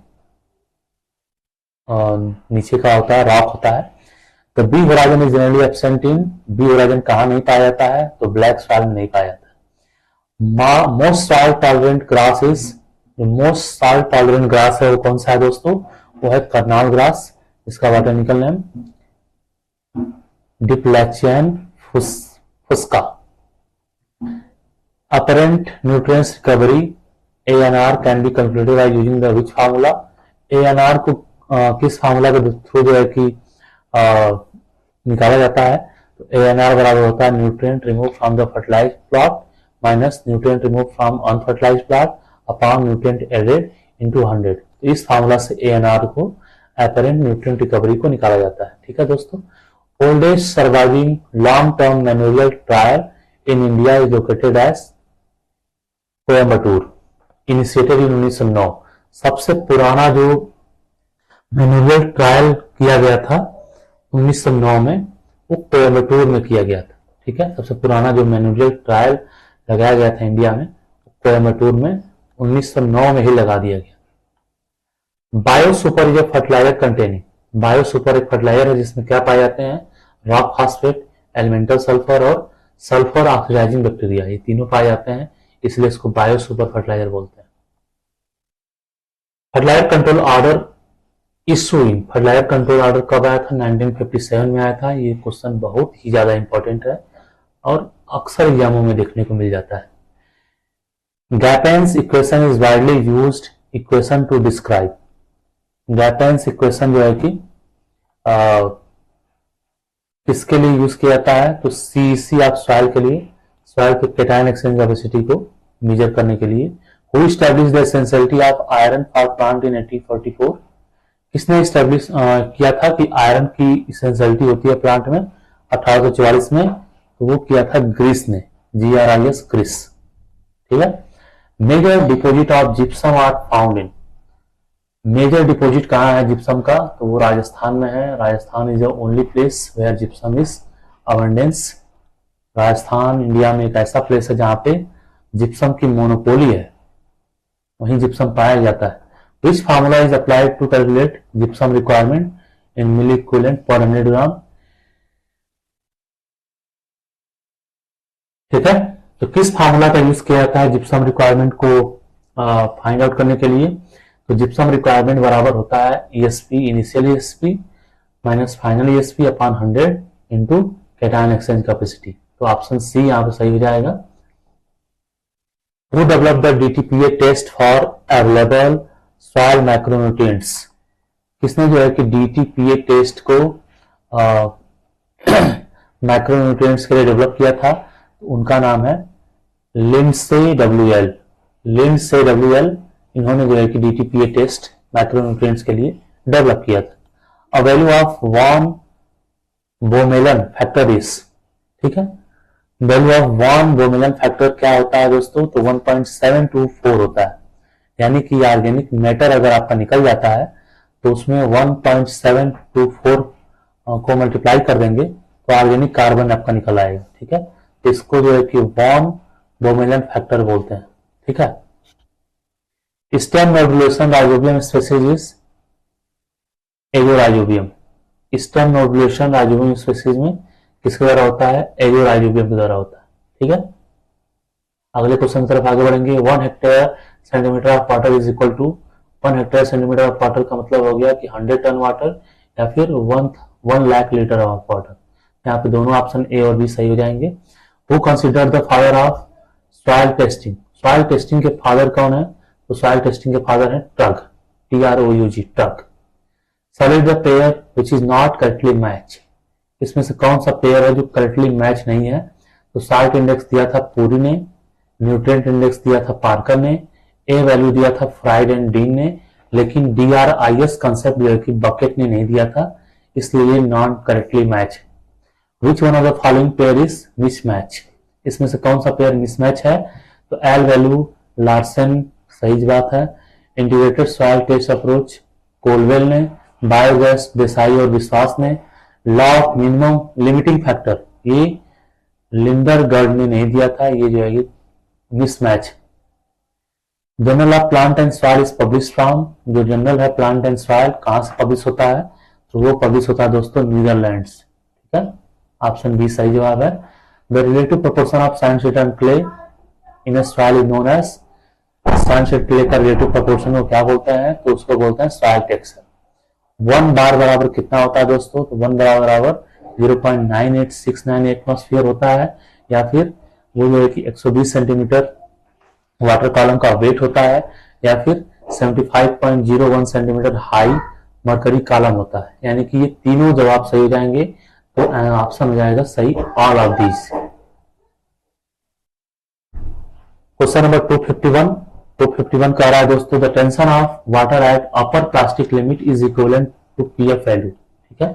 नीचे का होता है, रॉक होता है। तो B horizon is generally absent in, B horizon कहां नहीं पाया जाता है, तो ब्लैक सॉइल में नहीं पाया जाता है। Most soil tolerant grass is, most soil tolerant grass है वो कौन सा है दोस्तों, वो है कर्नाल ग्रास, इसका botanical name Diplachne fusca. Apparent nutrients recovery ANR can be calculated by using the which formula. ANR को किस फार्मूला के थ्रू जो है कि निकाला जाता है? तो ANR बराबर होता है nutrient remove from the fertilise plot minus nutrient remove from unfertilise plot upon nutrient added into 100। तो इस फार्मूला से ANR को एपरेंट न्यूट्रिएंट रिकवरी को निकाला जाता है। ठीक है दोस्तों। Oldest surviving long term memorial trial in India is located as Coimbatore, initiated in 1909। सबसे पुराना जो मेमोरियल ट्रायल किया गया था 1909 में, वो कोयम्बटूर में किया गया था। ठीक है, सबसे पुराना जो मेमोरियल ट्रायल लगाया गया था इंडिया में, कोयम्बटूर में 1909 में ही लगा दिया गया। Bio super is fertiliser containing. Bio super एक फर्टिलाइजर है जिसमें क्या पाए जाते हैं? रॉक फास्फेट, एलिमेंटल सल्फर और सल्फर ऑक्सीडाइजिंग बैक्टीरिया, ये तीनों पाए जाते हैं, इसलिए इसको बायो सुपर फर्टिलाइजर बोलते हैं। Fertiliser control order issuing. Fertiliser control order कब आया था? 1957 में आया था। ये क्वेश्चन बहुत ही ज्यादा इंपॉर्टेंट है और अक्सर एग्जामों में देखने को मिल जाता है। Gapon's equation is widely used equation to describe. Gapon's equation जो है कि किसके लिए यूज किया जाता है? तो CEC ऑफ सॉइल के लिए, सॉइल के कैटायन एक्सचेंज कैपेसिटी को मेजर करने के लिए। Who establish the essentiality of iron for plant in 1844। किसने एस्टैब्लिश किया था कि आयरन की एसेंशियलिटी होती है प्लांट में 1844 में? तो वो किया था ग्रीस ने, GRIS, ग्रीस। ठीक है। Major deposit of gypsum are found in. Major deposit कहाँ है जिप्सम का? तो वो राजस्थान में है। Rajasthan is the only place where gypsum is abundance. Rajasthan India में एक ऐसा प्लेस है जहां पे जिप्सम की मोनोपोली है, वहीं जिप्सम पाया जाता है। Which formula is applied to calculate gypsum requirement in milliequivalent per 100 ग्राम। ठीक है, तो किस फार्मूला का यूज किया जाता है जिप्सम रिक्वायरमेंट को फाइंड आउट करने के लिए? तो जिप्सम रिक्वायरमेंट बराबर होता है ESP, initial ESP minus final ESP upon 100 into cation exchange capacity. तो ऑप्शन सी यहां पर सही हो जाएगा। Who develop the DTPA test for available soil macronutrients. किसने जो है कि DTPA टेस्ट को मैक्रोन्यूट्रिएंट्स के लिए डेवलप किया था? तो उनका नाम है लिंडसे WL। लिंडसे WL इन्होंने जो है कि DTPA टेस्ट मैक्रोन्यूट्रिएंट्स के लिए डेवलप किया था। A value of von Bemmelen factor is. ठीक है, value of von Bemmelen factor क्या होता है दोस्तों? तो 1.724 होता है। यानी कि ऑर्गेनिक मैटर अगर आपका निकल जाता है तो उसमें 1.724 को मल्टीप्लाई कर देंगे तो ऑर्गेनिक कार्बन आपका निकल आएगा। ठीक है, तो इसको जो है कि वॉन बोमेलन फैक्टर बोलते हैं। ठीक है। Stem nodulation rhizobium species is azorhizobium. Stem nodulation rhizobium species में किसके द्वारा होता है? एजोराइजोबियम के द्वारा होता है। ठीक है, अगले क्वेश्चन की तरफ आगे बढ़ेंगे। 1 hectare centimetre of water is equal to 1 hectare centimetre of water का मतलब हो गया कि 100 टन वाटर या फिर 1 लाख लीटर ऑफ वाटर। यहाँ पे दोनों ऑप्शन ए और बी सही हो जाएंगे। Who consider the father of soil testing. Soil testing के फादर कौन है? तो सॉइल टेस्टिंग के फादर है Truog, TROUG, Truog. Select the pair which is not correctly match. इसमें से कौन सा पेयर है जो करेक्टली मैच नहीं है? तो साल्ट इंडेक्स दिया था पूरी ने, न्यूट्रिएंट इंडेक्स दिया था पार्कर ने, ए वैल्यू दिया था फ्राइड एंड डीन ने, लेकिन DRIS कंसेप्ट जो है कि बकेट ने नहीं दिया था, इसलिए ये non correctly match. Which one of the following pair is mismatch. इसमें से कौन सा पेयर मिसमैच है? तो एल वैल्यू लार्सन सही बात है। Integrated soil test approach Colwell ने, बायोगैस देसाई और विश्वास ने, law of minimum limiting factor ये लिंडरगर्ड ने नहीं दिया था, ये जो है mismatch. Journal of plant and soil is publish from. जो जर्नल है प्लांट एंड सॉइल कहां से पब्लिश होता है? तो वो पब्लिश होता है दोस्तों नीदरलैंड्स। ठीक है, ऑप्शन बी सही जवाब है। The relative proportion of sandstone and clay in a soil is known as. Sandstone clay का रिलेटिव प्रोपोर्शन को क्या बोलते हैं? तो उसको बोलते हैं सॉइल टेक्सचर। 1 बार बराबर कितना होता है दोस्तों? तो 1 बार बराबर 0.9869 एटमॉस्फेयर होता है, या फिर वो जो है कि 120 सेंटीमीटर वाटर कॉलम का वेट होता है, या फिर 75.01 सेंटीमीटर हाई मरकरी कॉलम होता है। यानी कि ये तीनों जवाब सही हो जाएंगे, तो ऑप्शन हो जाएगा सही all of these. Question number 251 कह रहा है दोस्तों, the tension of water at upper plastic limit is equivalent to pF value. ठीक है,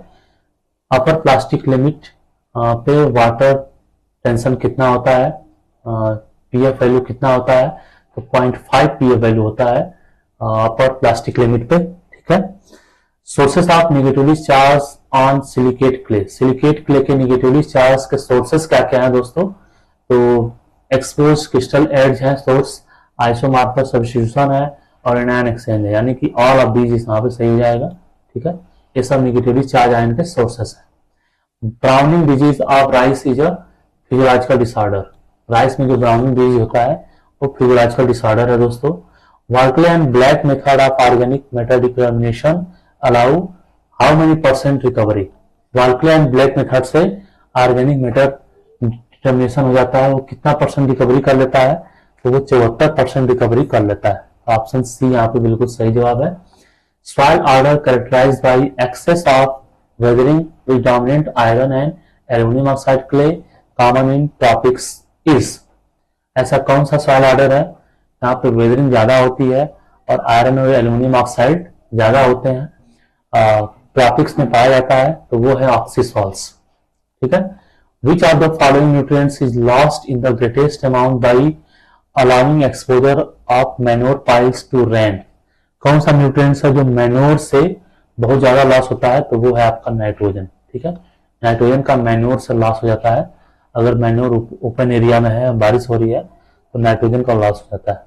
अपर प्लास्टिक लिमिट पे वाटर टेंशन कितना होता है, पीएफ वैल्यू कितना होता है, तो 0.5 पीएफ वैल्यू होता है अपर प्लास्टिक लिमिट पे। ठीक है, sources of negatively charge on silicate clay, silicate clay के निगेटिवली चार्ज के सोर्सेस क्या क्या है दोस्तों, तो एक्सपोज क्रिस्टल एड्स है सोर्स, आइसोमार्फर सब्स्टिट्यूशन है, और एनायन एक्सचेंज है। यानी कि ऑल ऑफ दीज यहाँ पे सही हो जाएगा। ठीक है, ये सब निगेटिवली चार्ज आयन के सोर्सेस है। Browning disease of rice is a physiological disorder, rice में जो ब्राउनिंग डिजीज होता है वो फिजियोलॉजिकल डिसऑर्डर है दोस्तों। Walkley and Black method of organic matter determination allow how many percent recovery, Walkley and Black method से organic matter determination हो जाता है, वो कितना परसेंट रिकवरी कर लेता है, तो वो 74% रिकवरी कर लेता है। ऑप्शन सी यहाँ पे बिल्कुल सही जवाब है। Soil order characterized by excess of weathering with dominant iron and aluminium oxide clay common in tropics is, ऐसा कौन सा सॉइल ऑर्डर है यहाँ पे वेदरिंग ज्यादा होती है और आयरन और एल्युमिनियम ऑक्साइड ज्यादा होते हैं, ट्रॉपिक्स में पाया जाता है, तो वो है ऑक्सीसॉल्स। ठीक है, which of the following nutrients is lost in the greatest amount by allowing exposure of manure piles to rain, कौन सा न्यूट्रिएंट्स है जो मैन्योर से बहुत ज्यादा लॉस होता है, तो वो है आपका नाइट्रोजन। ठीक है, नाइट्रोजन का मैन्योर से लॉस हो जाता है, अगर मैन्योर ओपन एरिया में है, बारिश हो रही है, तो नाइट्रोजन का लॉस हो जाता है।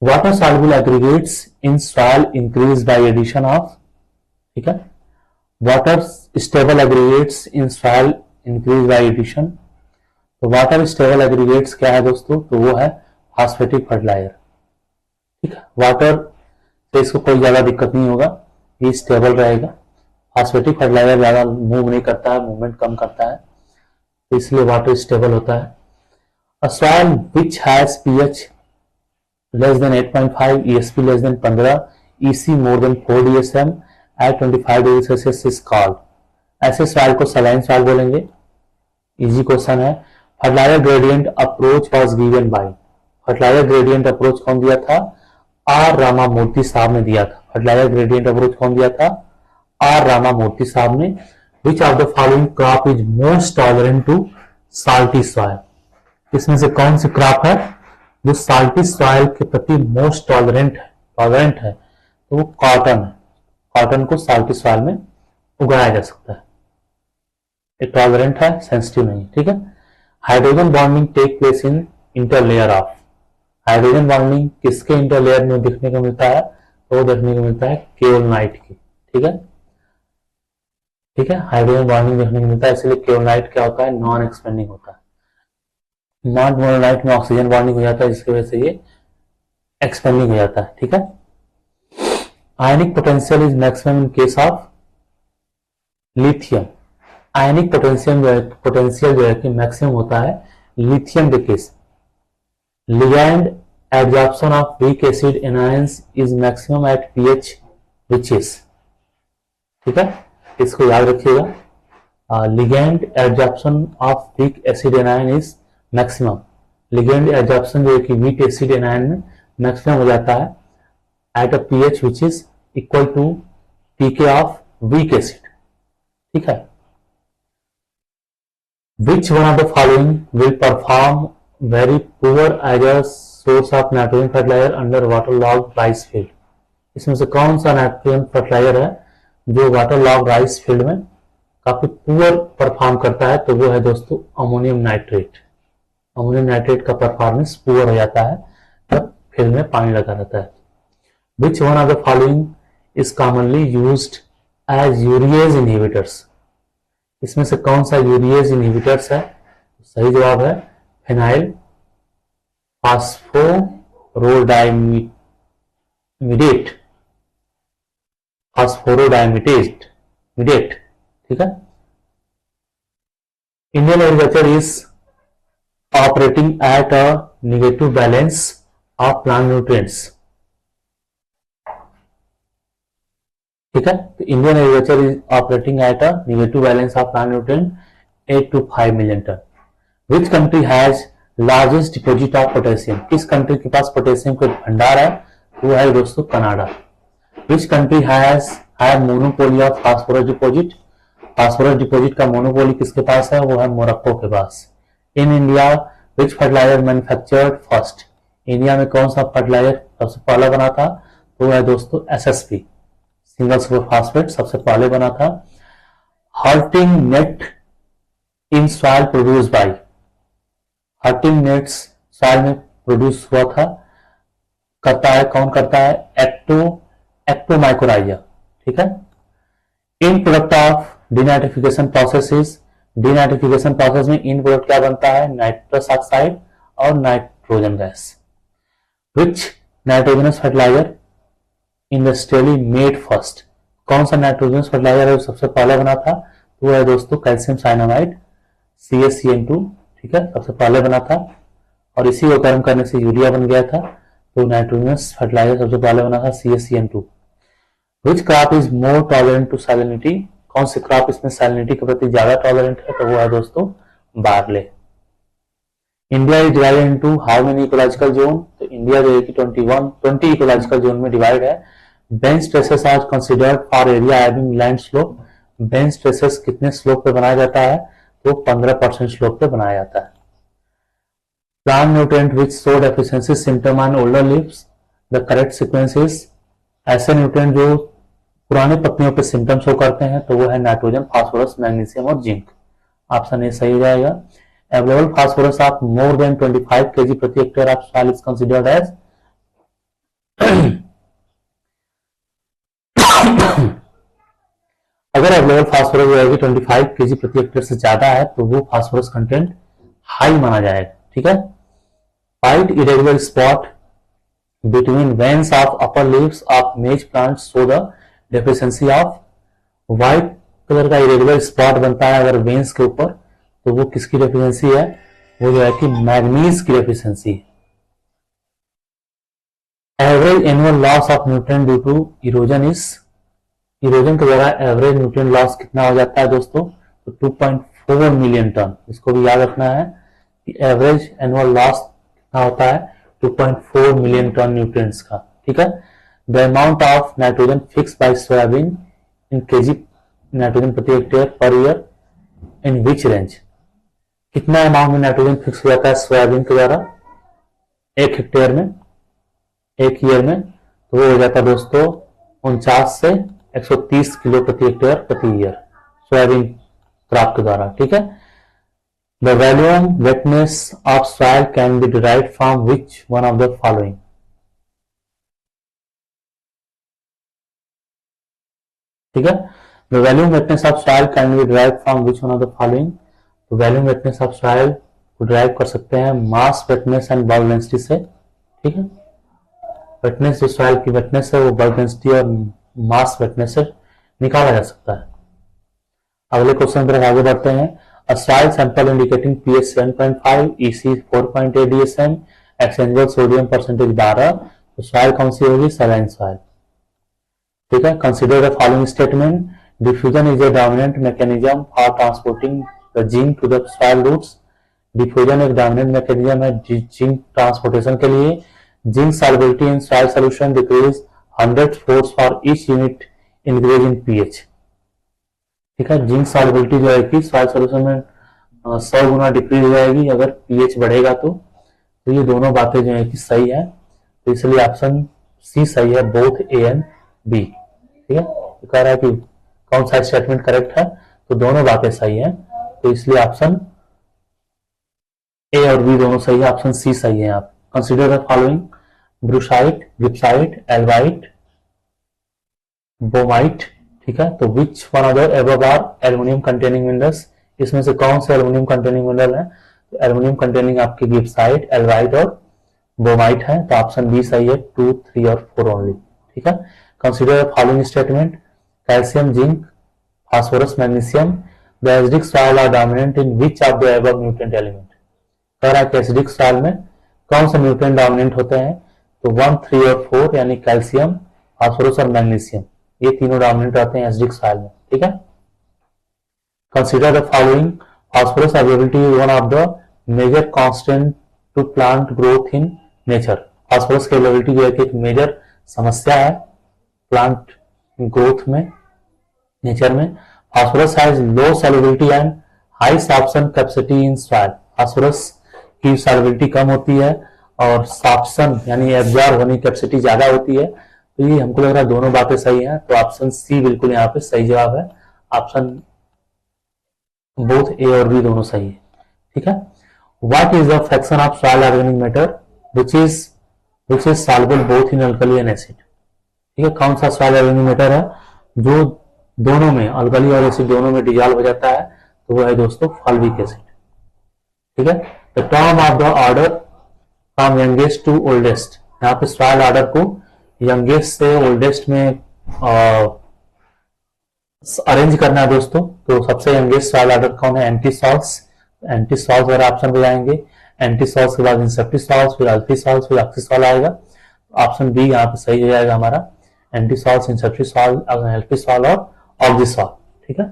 Water soluble aggregates in soil increase by addition of, ठीक है, water stable aggregates in soil increase by addition, तो वाटर स्टेबल एग्रीगेट्स क्या है दोस्तों, तो वो है फॉस्फेटिक फर्टिलाइजर। ठीक है, वाटर से इसको कोई ज्यादा दिक्कत नहीं होगा, ये स्टेबल रहेगा। फॉस्फेटिक फर्टिलाइजर ज्यादा मूव नहीं करता है, मूवमेंट कम करता है, तो इसलिए वाटर स्टेबल होता है। A soil which has pH less than 8.5, ESP less than 15, EC more than 4 DSM at 25 degree Celsius is called, ऐसे सॉइल को सलाइन सॉइल बोलेंगे। इजी क्वेश्चन है। Fertilizer gradient approach was given by, fertilizer gradient approach कौन दिया था, are Ramamurthy साहब ने दिया था। फर्टिलाइजर ग्रेडियंट अप्रोच कौन दिया था, आर रामामूर्ति साहब ने। Which of the following crop is most tolerant to salty soil, इसमें से कौन सी क्रॉप है जो साल्टी सॉइल के प्रति मोस्ट टॉलरेंट है, तो वो कॉटन है। कॉटन को साल्टी सॉइल में उगाया जा सकता है, ये टॉलरेंट है, सेंसिटिव नहीं। ठीक है, hydrogen bonding take place in interlayer of, hydrogen bonding किसके इंटरलेयर में देखने को मिलता है, तो वो देखने को मिलता है केओलाइट की। ठीक है, ठीक है, हाइड्रोजन बॉन्डिंग देखने को मिलता है, इसलिए केओलाइट क्या होता है, नॉन एक्सपेंडिंग होता है। नॉन मोनोलाइट में ऑक्सीजन बॉन्डिंग हो जाता है, जिसकी वजह से ये एक्सपेंडिंग हो जाता है। ठीक है, ionic potential is maximum in case of lithium, ionic potential जो है कि मैक्सिमम होता है लिथियम के case. Ligand absorption of weak acid anions is maximum at pH which is, ठीक है, इसको याद रखिएगा। Ligand absorption of weak acid anion is maximum, ligand absorption जो है कि वीक एसिड एनायन में मैक्सिमम हो जाता है at a pH which is equal to pK of weak acid. ठीक है, which one of the following will perform very poor as a source of nitrogen fertilizer under waterlogged rice field, इसमें से कौन सा nitrogen fertiliser है जो वाटरलॉग rice field में काफी पुअर परफॉर्म करता है, तो वो है दोस्तों अमोनियम नाइट्रेट। अमोनियम नाइट्रेट का परफॉर्मेंस पुअर हो जाता है जब फील्ड में पानी लगा रहता है। Which one of the following is commonly used as urease inhibitors, इसमें से कौन सा यूरिएज इनहिबिटर्स है, सही जवाब है फिनाइल फास्फोरोडाइमिडेट, फास्फोरोडाइमिडेट। ठीक है, Indian agriculture is operating at a negative balance of plant nutrients. ठीक है, तो Indian agriculture is operating at a negative balance of plant nutrient 8 to 5 million ton. Which country has largest deposit of potassium? किस country के पास potassium का भंडार है? वो है दोस्तों Canada. Which country has monopoly of phosphorus deposit? Phosphorus deposit का मोनोपोली किसके पास है? वो है मोरक्को के पास. In India which fertiliser manufactured first? India में कौन सा फर्टिलाइजर सबसे पहला बना था? तो है दोस्तों एसएसपी, सिंगल सुपर फास्फेट, सबसे पहले बना था. Hurting net in soil produce by, hurting nets soil में प्रोड्यूस हुआ था, करता है कौन करता है? एक्टोमाइकोराइजा. ठीक है. End product of denitrification process, denitrification process में इन प्रोडक्ट क्या बनता है? नाइट्रस ऑक्साइड और nitrogen gas. Which nitrogenous fertiliser industrially made first? कौन सा नाइट्रोजनस फर्टिलाइजर है जो सबसे पहले बना था? तो है दोस्तों कैल्शियम साइनामाइड, CaCN2. ठीक है, सबसे पहले बना था और इसी को गर्म करने से यूरिया बन गया था. तो नाइट्रोजनस फर्टिलाइजर सबसे पहले बना था CaCN2. Which crop is more tolerant to salinity? कौन सी क्रॉप इसमें सैलिनिटी के प्रति ज्यादा टॉलरेंट है? तो वो है दोस्तों barley. India is divided into how many ecological zone? तो इंडिया जो है कि 20 इकोलॉजिकल जोन में डिवाइड है. Bench terraces are considered for area having land slope. Bench terraces कितने स्लोप पे बनाया जाता है? तो 15% स्लोप पे बनाया जाता है. Plant nutrient which show deficiency symptom on older leaves, the correct sequence is. ऐसे न्यूट्रिएंट जो पुराने पत्तियों पे सिम्टम शो करते हैं तो वो है नाइट्रोजन, फास्फोरस, मैग्नीशियम और जिंक. ऑप्शन ए सही हो जाएगा. Available phosphorus of more than 25 kg प्रति hectare of soil is considered as. अगर अवेलेबल फास्फोरस जो है 25 kg प्रति हेक्टेयर से ज्यादा है तो वो फास्फोरस कंटेंट हाई माना जाएगा. ठीक है. White irregular spot between veins of upper leaves of मेज plant show the deficiency of. White colour का इरेगुलर स्पॉट बनता है अगर वेन्स के ऊपर, तो वो किसकी डेफिशिएंसी है? वो जो है कि मैग्नीज की deficiency. Average annual loss of nutrient due to erosion is. Erosion के द्वारा एवरेज न्यूट्रिएंट लॉस कितना हो जाता है दोस्तों? तो 2.4 मिलियन टन. इसको भी याद रखना है कि एवरेज एनुअल लॉस कितना होता है? 2.4 मिलियन टन न्यूट्रिएंट्स का. ठीक है. The amount of nitrogen fix by soybean in kg nitrogen प्रति hectare per year in which range? कितना अमाउंट में नाइट्रोजन फिक्स हो जाता है सोयाबीन के द्वारा एक हेक्टेयर में, एक ईयर में? तो वो हो जाता है दोस्तों 49 से 130 किलो प्रति हेक्टेयर प्रति ईयर सोयाबीन क्रॉप के द्वारा. ठीक है. The volume वेटनेस of soil can be derived from which one of the following? ठीक है. The volume वेटनेस of soil can be derived from which one of the following? तो volume वेटनेस of soil को derive कर सकते हैं मास वेटनेस एंड बल्क डेंसिटी से. ठीक है. वेटनेस जो सॉइल की वेटनेस है वो बल्क डेंसिटी और मास वेटनेस से निकाला जा सकता है. अगले क्वेश्चन पर आगे बढ़ते हैं. A soil sample indicating pH 7.5, EC 4.8 DSM, exchangeable sodium percentage 12. तो सॉइल कौन सी होगी? Saline soil. ठीक है. Consider the following statement. Diffusion is a dominant mechanism for transporting the zinc to the soil roots. Diffusion एक dominant mechanism है zinc transportation के लिए. Zinc solubility in soil solution decrease 100 fold for each unit increase in pH. ठीक है. Zinc solubility जो है कि soil solution में 100 गुना डिक्रीज हो जाएगी अगर pH बढ़ेगा. तो ये दोनों बातें जो है कि सही है. तो इसलिए ऑप्शन सी सही है, बोथ ए एंड बी. ठीक है. तो कह रहा है कि कौन सा स्टेटमेंट करेक्ट है? तो दोनों बातें सही है. तो इसलिए ऑप्शन ए और बी दोनों सही है. ऑप्शन सी सही है. आप consider the following. Brucite, gibbsite, albite, boehmite. ठीक है. तो which one of the above are aluminium containing minerals? इसमें से कौन से एल्युमिनियम कंटेनिंग मिनरल है? तो एल्युमिनियम कंटेनिंग आपकी गिप्साइट, एल्बाइट और बोमाइट है. तो ऑप्शन बी सही है. 2, 3 और 4 ओनली. ठीक है. Consider the following statement. Calcium, zinc, phosphorus, magnesium, the acidic soil are dominant in which of the above nutrient element? कह रहा है कि एसिडिक सॉइल में कौन सा न्यूट्रिएंट डोमिनेंट होते हैं, तो 1, 3 और 4 यानी कैल्शियम, फास्फोरस और मैग्नीशियम, ये तीनों डोमिनेंट रहते हैं एसिडिक सॉइल में। ठीक है, consider the following, phosphorus availability is one of the major constraint to plant growth in nature. Phosphorus की अवेलेबिलिटी जो है कि एक मेजर समस्या है प्लांट ग्रोथ में, नेचर में। Phosphorus has low solubility and high sorption capacity in soil. Phosphorus की सॉल्युबिलिटी कम होती है और सॉर्प्शन यानी एब्जॉर्ब होने की कैपेसिटी ज्यादा होती है। तो ये हमको लग रहा है दोनों बातें सही हैं, तो ऑप्शन सी बिल्कुल यहाँ पे सही जवाब है। ऑप्शन बोथ ए और बी दोनों सही है। ठीक है, what is the fraction of soil organic matter which is soluble both in alkali and acid. ठीक है, कौन सा सॉइल ऑर्गेनिक मैटर है जो दोनों में, अल्कली और एसिड दोनों में डिजॉल्व हो जाता है, तो वो है दोस्तों फॉल्विक एसिड। ठीक है, the term of the order from youngest to oldest, यहाँ पे सॉइल ऑर्डर को यंगेस्ट से ओल्डेस्ट में अरेंज करना है दोस्तों। तो सबसे यंगेस्ट सॉइल ऑर्डर कौन है, एंटीसॉल्स। एंटीसॉल्स अगर ऑप्शन पे जाएंगे, एंटीसॉल्स के बाद इंसेप्टिसॉल्स, फिर अल्फिसॉल्स, फिर ऑक्सीसॉल आएगा। ऑप्शन बी यहाँ पे सही हो जाएगा हमारा, एंटीसॉल्स, इंसेप्टिसॉल, अल्फिसॉल और ऑक्सीसॉल। ठीक है,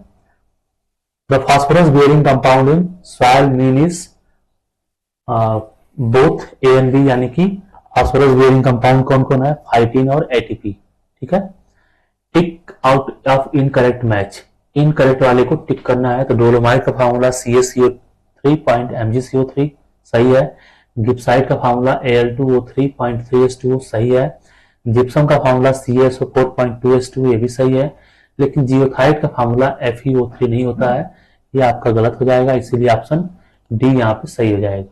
the phosphorus bearing compound in soil mean is both A and B, यानी कि फास्फोरस बेयरिंग कंपाउंड कौन कौन है, फाइटिन और एटीपी। ठीक है, tick out of incorrect match, incorrect वाले को टिक करना है। तो डोलोमाइट का फार्मूला CaCO3.MgCO3 सही है। गिप्साइट का फार्मूला Al2O3.3H2O सही है। जिप्सम का फार्मूला CaSO4.2H2 ये भी सही है। लेकिन जियोथाइट का फार्मूला FeO3 नहीं होता है, ये आपका गलत हो जाएगा, इसीलिए ऑप्शन डी यहाँ पे सही हो जाएगा।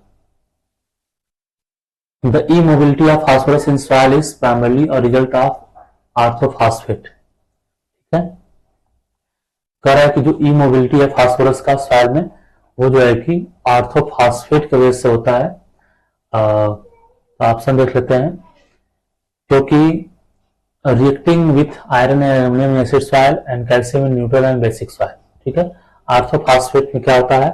The E mobility of phosphorus in soil is primarily a result of orthophosphate. ठीक है, कह रहा है कि जो ई मोबिलिटी है फास्फोरस का सॉइल में, वो जो है कि आर्थोफॉस्फेट की वजह से होता है। ऑप्शन देख लेते हैं, क्योंकि reacting with iron and aluminium acid soil and calcium in neutral and basic soil. ठीक है, आर्थोफॉस्फेट में क्या होता है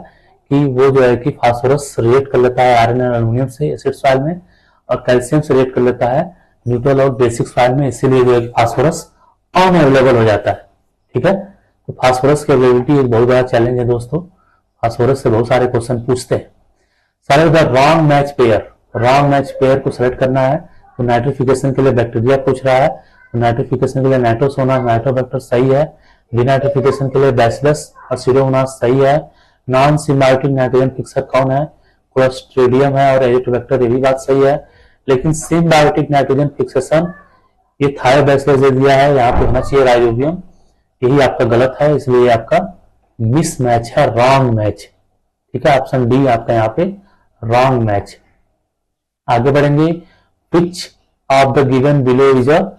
कि वो जो है कि फास्फोरस रिएक्ट कर लेता है आयरन एंड एल्यूमिनियम से एसिड सॉइल में, और कैल्शियम से रिएक्ट कर लेता है न्यूट्रल और बेसिक सॉइल में, इसीलिए जो है फास्फोरस अनअवेलेबल हो जाता है। ठीक है, तो फास्फोरस की अवेलेबिलिटी एक बहुत बड़ा चैलेंज है दोस्तों, फास्फोरस से बहुत सारे क्वेश्चन पूछते हैं। Select the wrong match pair, wrong match pair को सेलेक्ट करना है। तो नाइट्रिफिकेशन के लिए बैक्टीरिया पूछ रहा है, तो नाइट्रिफिकेशन के लिए नाइट्रोसोना नाइट्रोबैक्टर सही है। डिनाइट्रिफिकेशन के लिए बैसिलस और सीडोमोनास सही है। नॉन सिम्बायोटिक नाइट्रोजन फिक्सर कौन है, क्लोस्ट्रीडियम है और एजिटोबैक्टर, ये भी बात सही है। लेकिन सिम्बायोटिक नाइट्रोजन फिक्सेशन ये थायोबैसिलस दे दिया है, यहाँ पे होना चाहिए राइजोबियम, यही आपका गलत है, इसलिए आपका मिस मैच है, रॉन्ग मैच। ठीक है, ऑप्शन डी आपका यहाँ पे रॉन्ग मैच। आगे बढ़ेंगे, which of the given below is a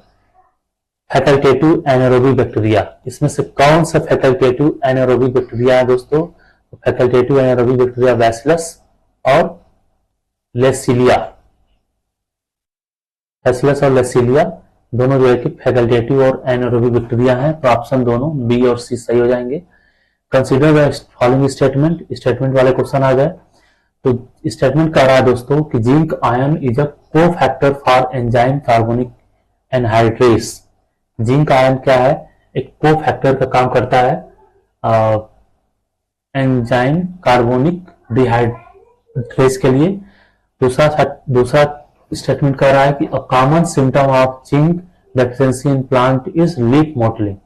facultative anaerobic bacteria, इसमें से कौन सा facultative anaerobic बैक्टीरिया है दोस्तों, तो facultative anaerobic बैक्टीरिया बैसिलस और लेसिलिया, बैसिलस और लेसिलिया दोनों जो है कि फैकल्टेटिव और एनारोबिक बैक्टीरिया हैं, तो ऑप्शन दोनों बी और सी सही हो जाएंगे। Consider the following statement, statement वाले क्वेश्चन आ गए। तो स्टेटमेंट कह रहा है दोस्तों कि जिंक आयन इज अ को factor for enzyme carbonic anhydrase. Zinc ion क्या है, एक को फैक्टर का काम करता है एंजाइम कार्बोनिक डिहाइड्रेस के लिए। दूसरा स्टेटमेंट कर रहा है कि a common symptom of zinc deficiency in plant is leaf mottling.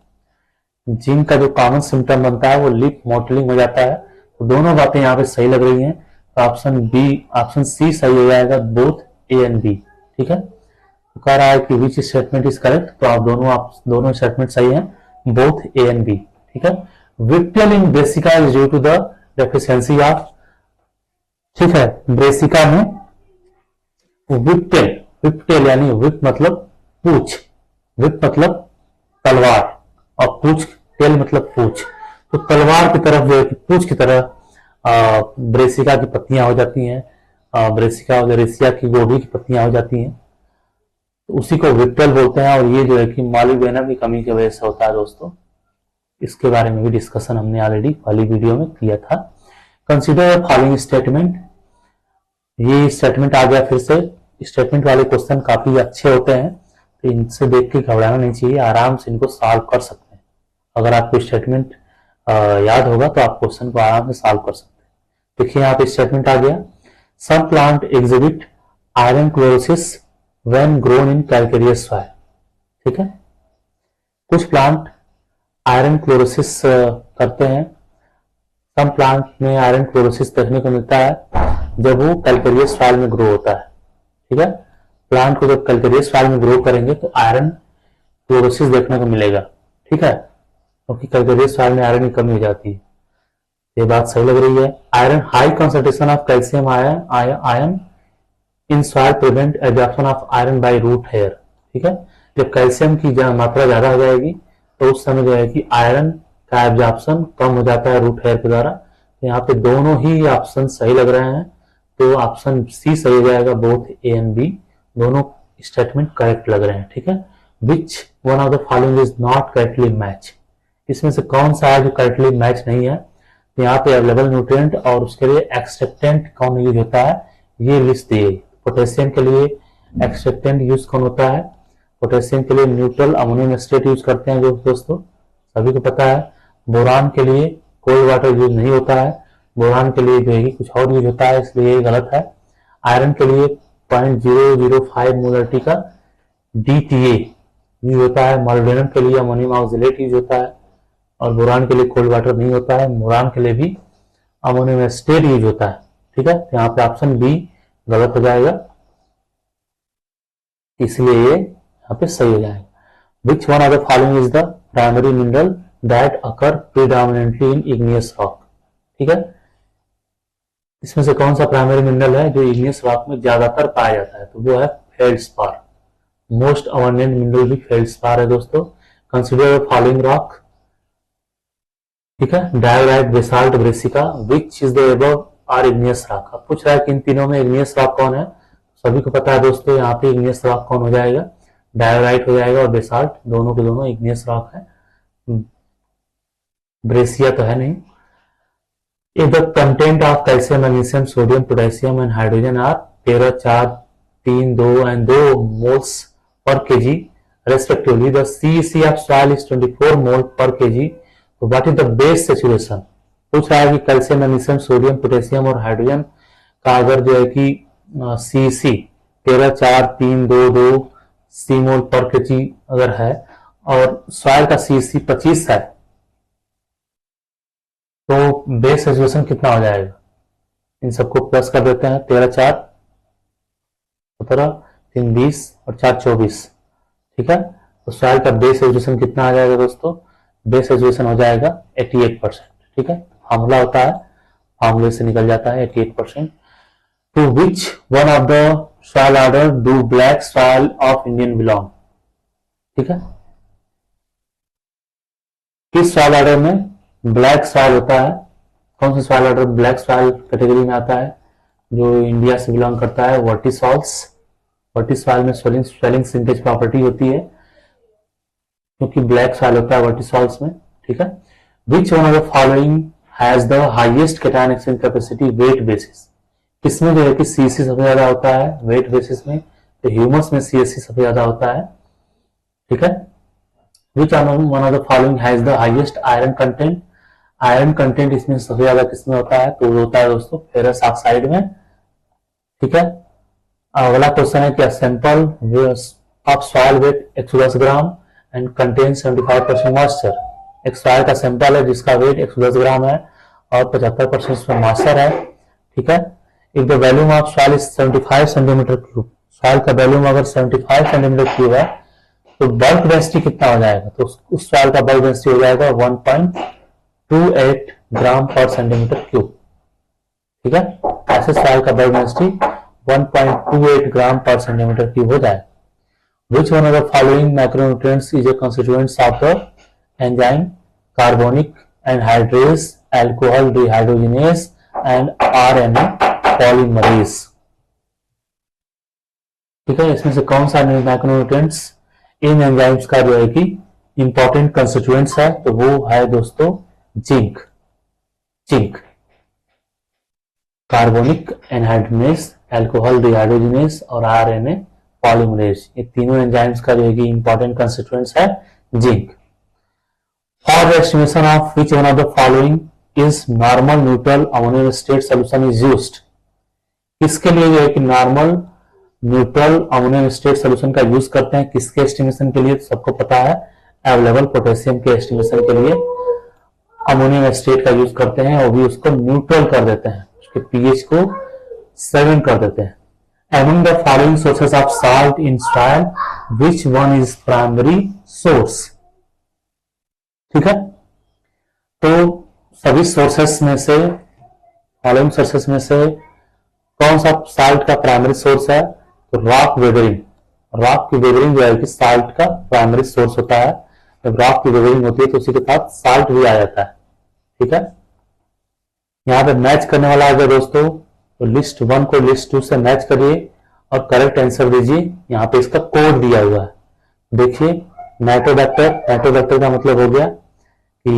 Zinc का जो कॉमन सिम्टम बनता है वो लीफ मोटलिंग हो जाता है। तो दोनों बातें यहाँ पे सही लग रही हैं, तो ऑप्शन बी, ऑप्शन सी सही हो जाएगा, बोथ ए एंड बी। ठीक है, तो कह रहा है कि विच स्टेटमेंट इज करेक्ट, तो आप दोनों स्टेटमेंट सही हैं, बोथ ए एंड बी। ठीक है, whiptail in brassica is due to the deficiency of, ठीक है, ब्रेसिका में विक्टियल, विक्टियल यानी विक मतलब पूछ, विक मतलब तलवार और पूछ, टेल मतलब पूछ, तो तलवार की तरफ जो है कि पूछ की तरह ब्रेसिका की पत्तियां हो जाती हैं, ब्रेसिका ओलेरेसिया की गोभी की पत्तियां हो जाती हैं, तो उसी को विक्टियल बोलते हैं। और ये जो है कि मॉलिब्डेनम की कमी की वजह से होता है दोस्तों, इसके बारे में भी डिस्कशन हमने ऑलरेडी पहली वीडियो में किया था। कंसीडर फॉलोइंग स्टेटमेंट, ये स्टेटमेंट आ गया फिर से। स्टेटमेंट वाले क्वेश्चन काफी अच्छे होते हैं, तो इनसे देख के घबराना नहीं चाहिए, आराम से इनको सॉल्व कर सकते हैं। अगर आपको स्टेटमेंट याद होगा तो आप क्वेश्चन को आराम से सॉल्व कर सकते हैं। देखिए यहाँ पे स्टेटमेंट आ गया, some plant exhibit iron chlorosis when grown in calcareous soil. ठीक है, कुछ प्लांट आयरन क्लोरोसिस करते हैं। सम प्लांट में आयरन क्लोरोसिस देखने को मिलता है जब वो कैल्केरियस सॉइल में ग्रो होता है। ठीक है, प्लांट को जब कैल्केरियस सॉइल में ग्रो करेंगे तो आयरन क्लोरोसिस देखने को मिलेगा। ठीक है, क्योंकि कैल्केरियस सॉइल में आयरन की कमी हो जाती है। ये बात सही लग रही है। Iron high concentration of calcium ion in soil prevent absorption of iron by root hair. ठीक है, जब कैल्शियम की मात्रा ज्यादा हो जाएगी तो उस समय जो है कि आयरन का एब्जॉर्प्शन कम हो जाता है रूट हेयर के द्वारा। तो यहाँ पे दोनों ही ऑप्शन सही लग रहे हैं, तो ऑप्शन सी सही हो जाएगा। बोथ ए एंड बी दोनों स्टेटमेंट करेक्ट लग रहे हैं। ठीक है, which one of the following is not correctly match, इसमें से कौन सा है जो करेक्टली मैच नहीं है। तो यहाँ पे अवेलेबल न्यूट्रिएंट और उसके लिए एक्सट्रैक्टेंट कौन यूज होता है ये लिस्ट दी। पोटेशियम के लिए एक्सट्रैक्टेंट यूज कौन होता है, पोटेशियम के लिए न्यूट्रल अमोनियम एसिटेट यूज करते हैं जो दोस्तों सभी को पता है। बोरान के लिए कोल्ड वाटर यूज नहीं होता है, बोरान के लिए जो है कुछ और यूज होता है, इसलिए ये गलत है। आयरन के लिए 0.005 मोलरिटी का DTA यूज होता है, मोलिब्डेनम के लिए अमोनियम ऑक्सलेट यूज होता है, और बोरान के लिए कोल्ड वाटर नहीं होता है। बोरान के लिए भी अमोनियम एसिटेट यूज होता है। ठीक है, तो यहाँ पे ऑप्शन बी गलत हो जाएगा, इसलिए ये यहाँ पे सही हो जाएगा। विच one of the following is the primary mineral that occur predominantly in igneous rock. ठीक है, इसमें से कौन सा प्राइमरी मिनरल है जो इग्नियस रॉक में ज्यादातर पाया जाता है, तो वो है फेल्डस्पार। मोस्ट अबंडेंट मिनरल भी फेल्डस्पार है दोस्तों। Consider the following rock. ठीक है, diorite, basalt, breccia, which is the above are igneous rock. अब पूछ रहा है कि इन तीनों में इग्नियस रॉक कौन है, सभी को पता है दोस्तों। यहाँ पे इग्नियस रॉक कौन हो जाएगा, डायोराइट हो जाएगा, और बेसाल्ट दोनों के दोनों इग्नियस रॉक है, ब्रेसिया तो है नहीं। If the content of calcium, magnesium, sodium, potassium and hydrogen are 13, 4, 3, 2 and 2 moles per kg respectively, the CEC of soil is 24 mole per kg. तो what is the base saturation? पूछ रहा है कि calcium, magnesium, sodium, potassium और hydrogen का अगर जो है कि CEC 13, 4, 3, 2, 2 सी मोल पर केजी अगर है और सॉइल का CEC 25 है, तो बेस सैचुरेशन कितना हो जाएगा। इन सबको प्लस कर देते हैं, 13, 4, 17, 3, 20 और 4, 24। ठीक है, तो सॉइल का बेस सैचुरेशन कितना आ जाएगा दोस्तों, बेस सैचुरेशन हो जाएगा 88%। ठीक है, फार्मूला होता है, फार्मूले से निकल जाता है 88%। To which one of the soil order do black soil of Indian belong. ठीक है, किस सॉइल ऑर्डर में ब्लैक सॉइल होता है, कौन सा soil order black soil category में आता है, जो इंडिया से बिलोंग करता है, वर्टिसॉल्स। वर्टिसॉइल में स्वेलिंग सिंटेज प्रॉपर्टी होती है क्योंकि ब्लैक सॉइल होता है वर्टिसॉल्स में। ठीक है, which one of the following has the highest cation exchange capacity weight basis. किसमें जो है कि CC सबसे ज्यादा होता है वेट बेसिस में, तो ह्यूमस में CSC सबसे ज्यादा होता है। ठीक है, which one of the following has the highest iron content. Iron content इसमें सबसे ज्यादा किसमें होता है, तो वो होता है दोस्तों फेरस ऑक्साइड में। ठीक है, अगला क्वेश्चन है कि sample of soil weight 110 gram and contain 75% moisture. एक सॉइल का सैंपल है जिसका वेट 110 ग्राम है और 75% उसमें मॉइस्चर है। ठीक है, if the volume of soil is 75 centimetre cube, soil का वॉल्यूम अगर 75 सेंटीमीटर क्यूब है तो बल्क डेंसिटी कितना हो जाएगा, तो उस सॉइल का बल्क डेंसिटी हो जाएगा 1.28 ग्राम पर सेंटीमीटर क्यूब। ठीक है, ऐसे सॉइल का बल्क डेंसिटी 1.28 ग्राम पर सेंटीमीटर क्यूब हो जाए। Which one of the following macronutrients is a constituent of the enzyme carbonic anhydrase, alcohol dehydrogenase and RNA polymerase। ठीक है, इसमें से कौन सा मैक्रोन्यूट्रिएंट्स इन एंजाइम्स का जो है कि इंपॉर्टेंट कंस्टिट्यूएंट्स है, तो वो है दोस्तों zinc. Zinc, carbonic anhydrase alcohol dehydrogenase और आरएनए पॉलीमरेज, ये तीनों एंजाइम्स का जो है कि इंपॉर्टेंट कंस्टिट्यूएंट्स है zinc. For estimation of which one of the following is normal neutral ammonium state solution is used, किसके लिए जो है कि normal neutral ammonium state solution का यूज करते हैं, किसके एस्टिमेशन के लिए, तो सबको पता है अवेलेबल पोटेशियम के एस्टिमेशन के लिए अमोनियम स्टेट का यूज करते हैं, और भी उसको न्यूट्रल कर देते हैं, उसके पीएच को 7 कर देते हैं। Among the following sources of salt in soil, which one is primary source? ठीक है, तो सभी सोर्सेस में से, फॉलोइंग सोर्सेस में से कौन सा साल्ट का प्राइमरी सोर्स है, तो रॉक वेदरिंग। रॉक की वेदरिंग जो है कि साल्ट का प्राइमरी सोर्स होता है। जब रॉक की वेदरिंग होती है तो उसी के साथ साल्ट भी आ जाता है। ठीक है, यहां पे मैच करने वाला है दोस्तों, तो लिस्ट 1 को लिस्ट 2 से मैच करिए और करेक्ट आंसर दीजिए। यहाँ पे इसका कोड दिया हुआ है, देखिए नाइट्रोबैक्टर। नाइट्रोबैक्टर का मतलब हो गया कि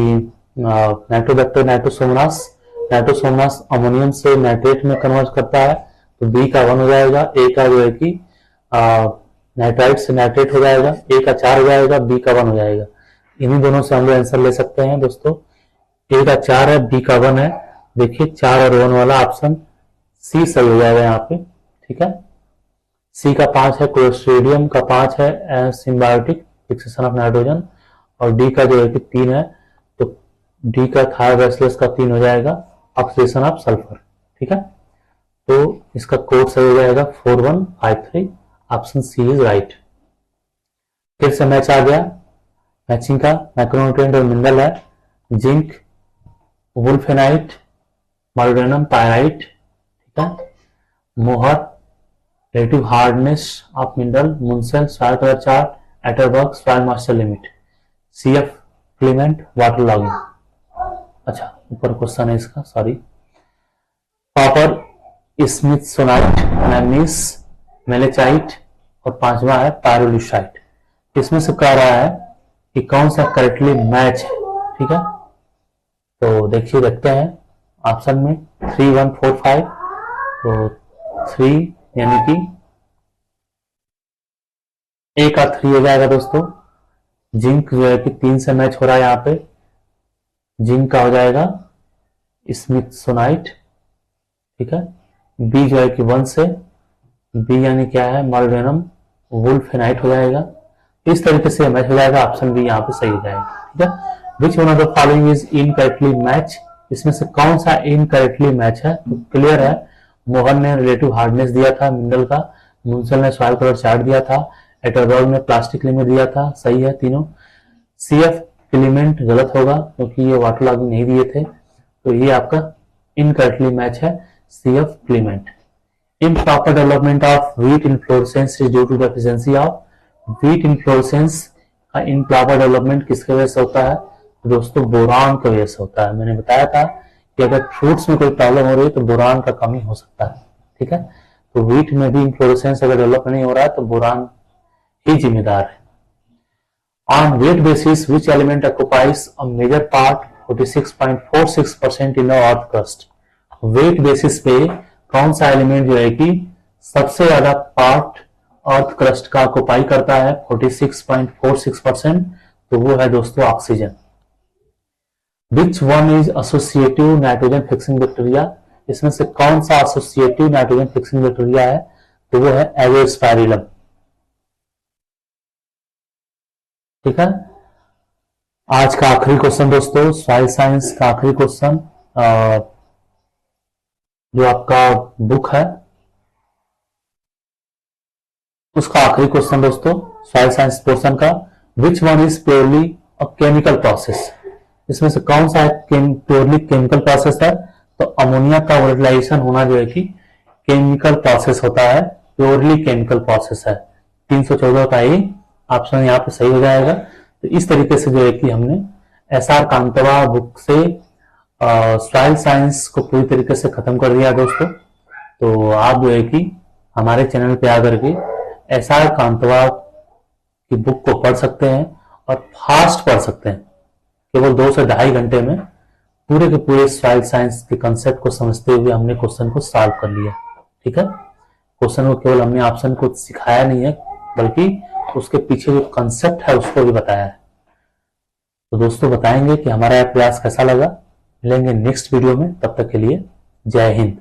नाइट्रोबैक्टर नाइट्रोसोमोनास, नाइट्रोसोमोनास अमोनियम से नाइट्रेट में कन्वर्ट करता है, तो बी का 1 हो जाएगा। ए का जो है कि नाइट्राइट से नाइट्रेट हो जाएगा, ए का 4 हो जाएगा, बी का 1 हो जाएगा। इन्हीं दोनों से हम लोग आंसर ले सकते हैं दोस्तों। ए का 4 है, बी का 1 है। देखिए 4 और 1 वाला ऑप्शन सी सही हो जाएगा यहाँ पे। ठीक है, सी का 5 है, क्लोस्ट्रीडियम का 5 है सिम्बायोटिक फिक्सेशन ऑफ नाइट्रोजन, और डी का जो है कि 3 है, तो डी का थायोबैसिलस का 3 हो जाएगा, ऑक्सीडेशन ऑफ सल्फर। ठीक है, तो इसका कोड सही हो जाएगा 4153, ऑप्शन सी इज राइट। फिर से मैच आ गया, मैचिंग का मैक्रोन्यूट्रिएंट और मिनरल है जिंक, वुल्फेनाइट, मोलिब्डेनम पायराइट। ठीक है, मोहर, relative hardness of mineral, Munsell, soil color chart, Atterberg, soil moisture limit, CF Clement, water logging। अच्छा, ऊपर क्वेश्चन है इसका, सॉरी। कॉपर, स्मिथसोनाइट, मैग्नीज, मेलेचाइट, और 5वां है पायरोलुसाइट। इसमें से कह रहा है कि कौन सा करेक्टली मैच है। ठीक है, तो देखिए देखते हैं ऑप्शन में 3, 1, 4, 5, तो 3 यानी कि ए का 3 हो जाएगा दोस्तों। जिंक जो है कि 3 से मैच हो रहा है, यहाँ पे जिंक का हो जाएगा स्मिथसोनाइट। ठीक है, बी जो है कि 1 से, बी यानी क्या है मोलिब्डेनम वुल्फेनाइट हो जाएगा। इस तरीके से मैच हो जाएगा, ऑप्शन बी यहाँ पे सही हो जाएगा। ठीक है, which one of the following is incorrectly match, इसमें से कौन सा इनकरेक्टली मैच है, तो क्लियर है। मोहन ने रिलेटिव हार्डनेस दिया था मिनरल का, मुंसल ने सॉइल कलर चार्ट दिया था, एटरबर्ग ने प्लास्टिक लिमिट दिया था, सही है तीनों। सीएफ क्लीमेंट गलत होगा क्योंकि ये वाटर लॉगिंग नहीं दिए थे, तो ये आपका इनकरेक्टली मैच है CF Clement. improper development of wheat inflorescence is due to the deficiency of wheat inflorescence का improper development किसके वजह से होता है, तो दोस्तों बोरान की वजह से होता है। मैंने बताया था कि अगर फ्रूट्स में कोई प्रॉब्लम हो रही है तो बोरान का कमी हो सकता है। ठीक है, तो व्हीट में भी इन्फ्लोरेसेंस अगर डेवलप नहीं हो रहा है तो बोरान ही जिम्मेदार है। On weight basis which element occupies a major part 46.46% in the earth crust, weight basis पे कौन सा एलिमेंट जो है कि सबसे ज्यादा पार्ट अर्थ क्रस्ट का ऑक्युपाई करता है 46.46%, तो वो है दोस्तों oxygen. Which one is associative nitrogen fixing bacteria, इसमें से कौन सा एसोसिएटिव नाइट्रोजन फिक्सिंग बैक्टीरिया है, तो वो है एजोस्पाइरिलम। ठीक है, आज का आखिरी क्वेश्चन दोस्तों, सॉइल साइंस का आखिरी क्वेश्चन, जो आपका बुक है उसका आखिरी क्वेश्चन दोस्तों, सॉइल साइंस पोर्शन का। विच one is purely a chemical process, इसमें से कौन सा प्योरली केमिकल प्रोसेस है, तो अमोनिया का वोलेटिलाइजेशन होना जो है कि केमिकल प्रोसेस होता है, प्योरली केमिकल प्रोसेस है। 314 का ही ऑप्शन यहाँ पे सही हो जाएगा। तो इस तरीके से जो है कि हमने एसआर कांतवा बुक से सॉइल साइंस को पूरी तरीके से खत्म कर दिया दोस्तों। तो आप जो है कि हमारे चैनल पे आकर के एसआर कांतवा की बुक को पढ़ सकते हैं और फास्ट पढ़ सकते हैं। केवल 2 से 2.5 घंटे में पूरे के पूरे सॉइल साइंस के कंसेप्ट को समझते हुए हमने क्वेश्चन को सॉल्व कर लिया। ठीक है, क्वेश्चन को केवल हमने ऑप्शन को सिखाया नहीं है, बल्कि उसके पीछे जो कंसेप्ट है उसको भी बताया है। तो दोस्तों बताएंगे कि हमारा यह प्रयास कैसा लगा। मिलेंगे नेक्स्ट वीडियो में, तब तक के लिए जय हिंद।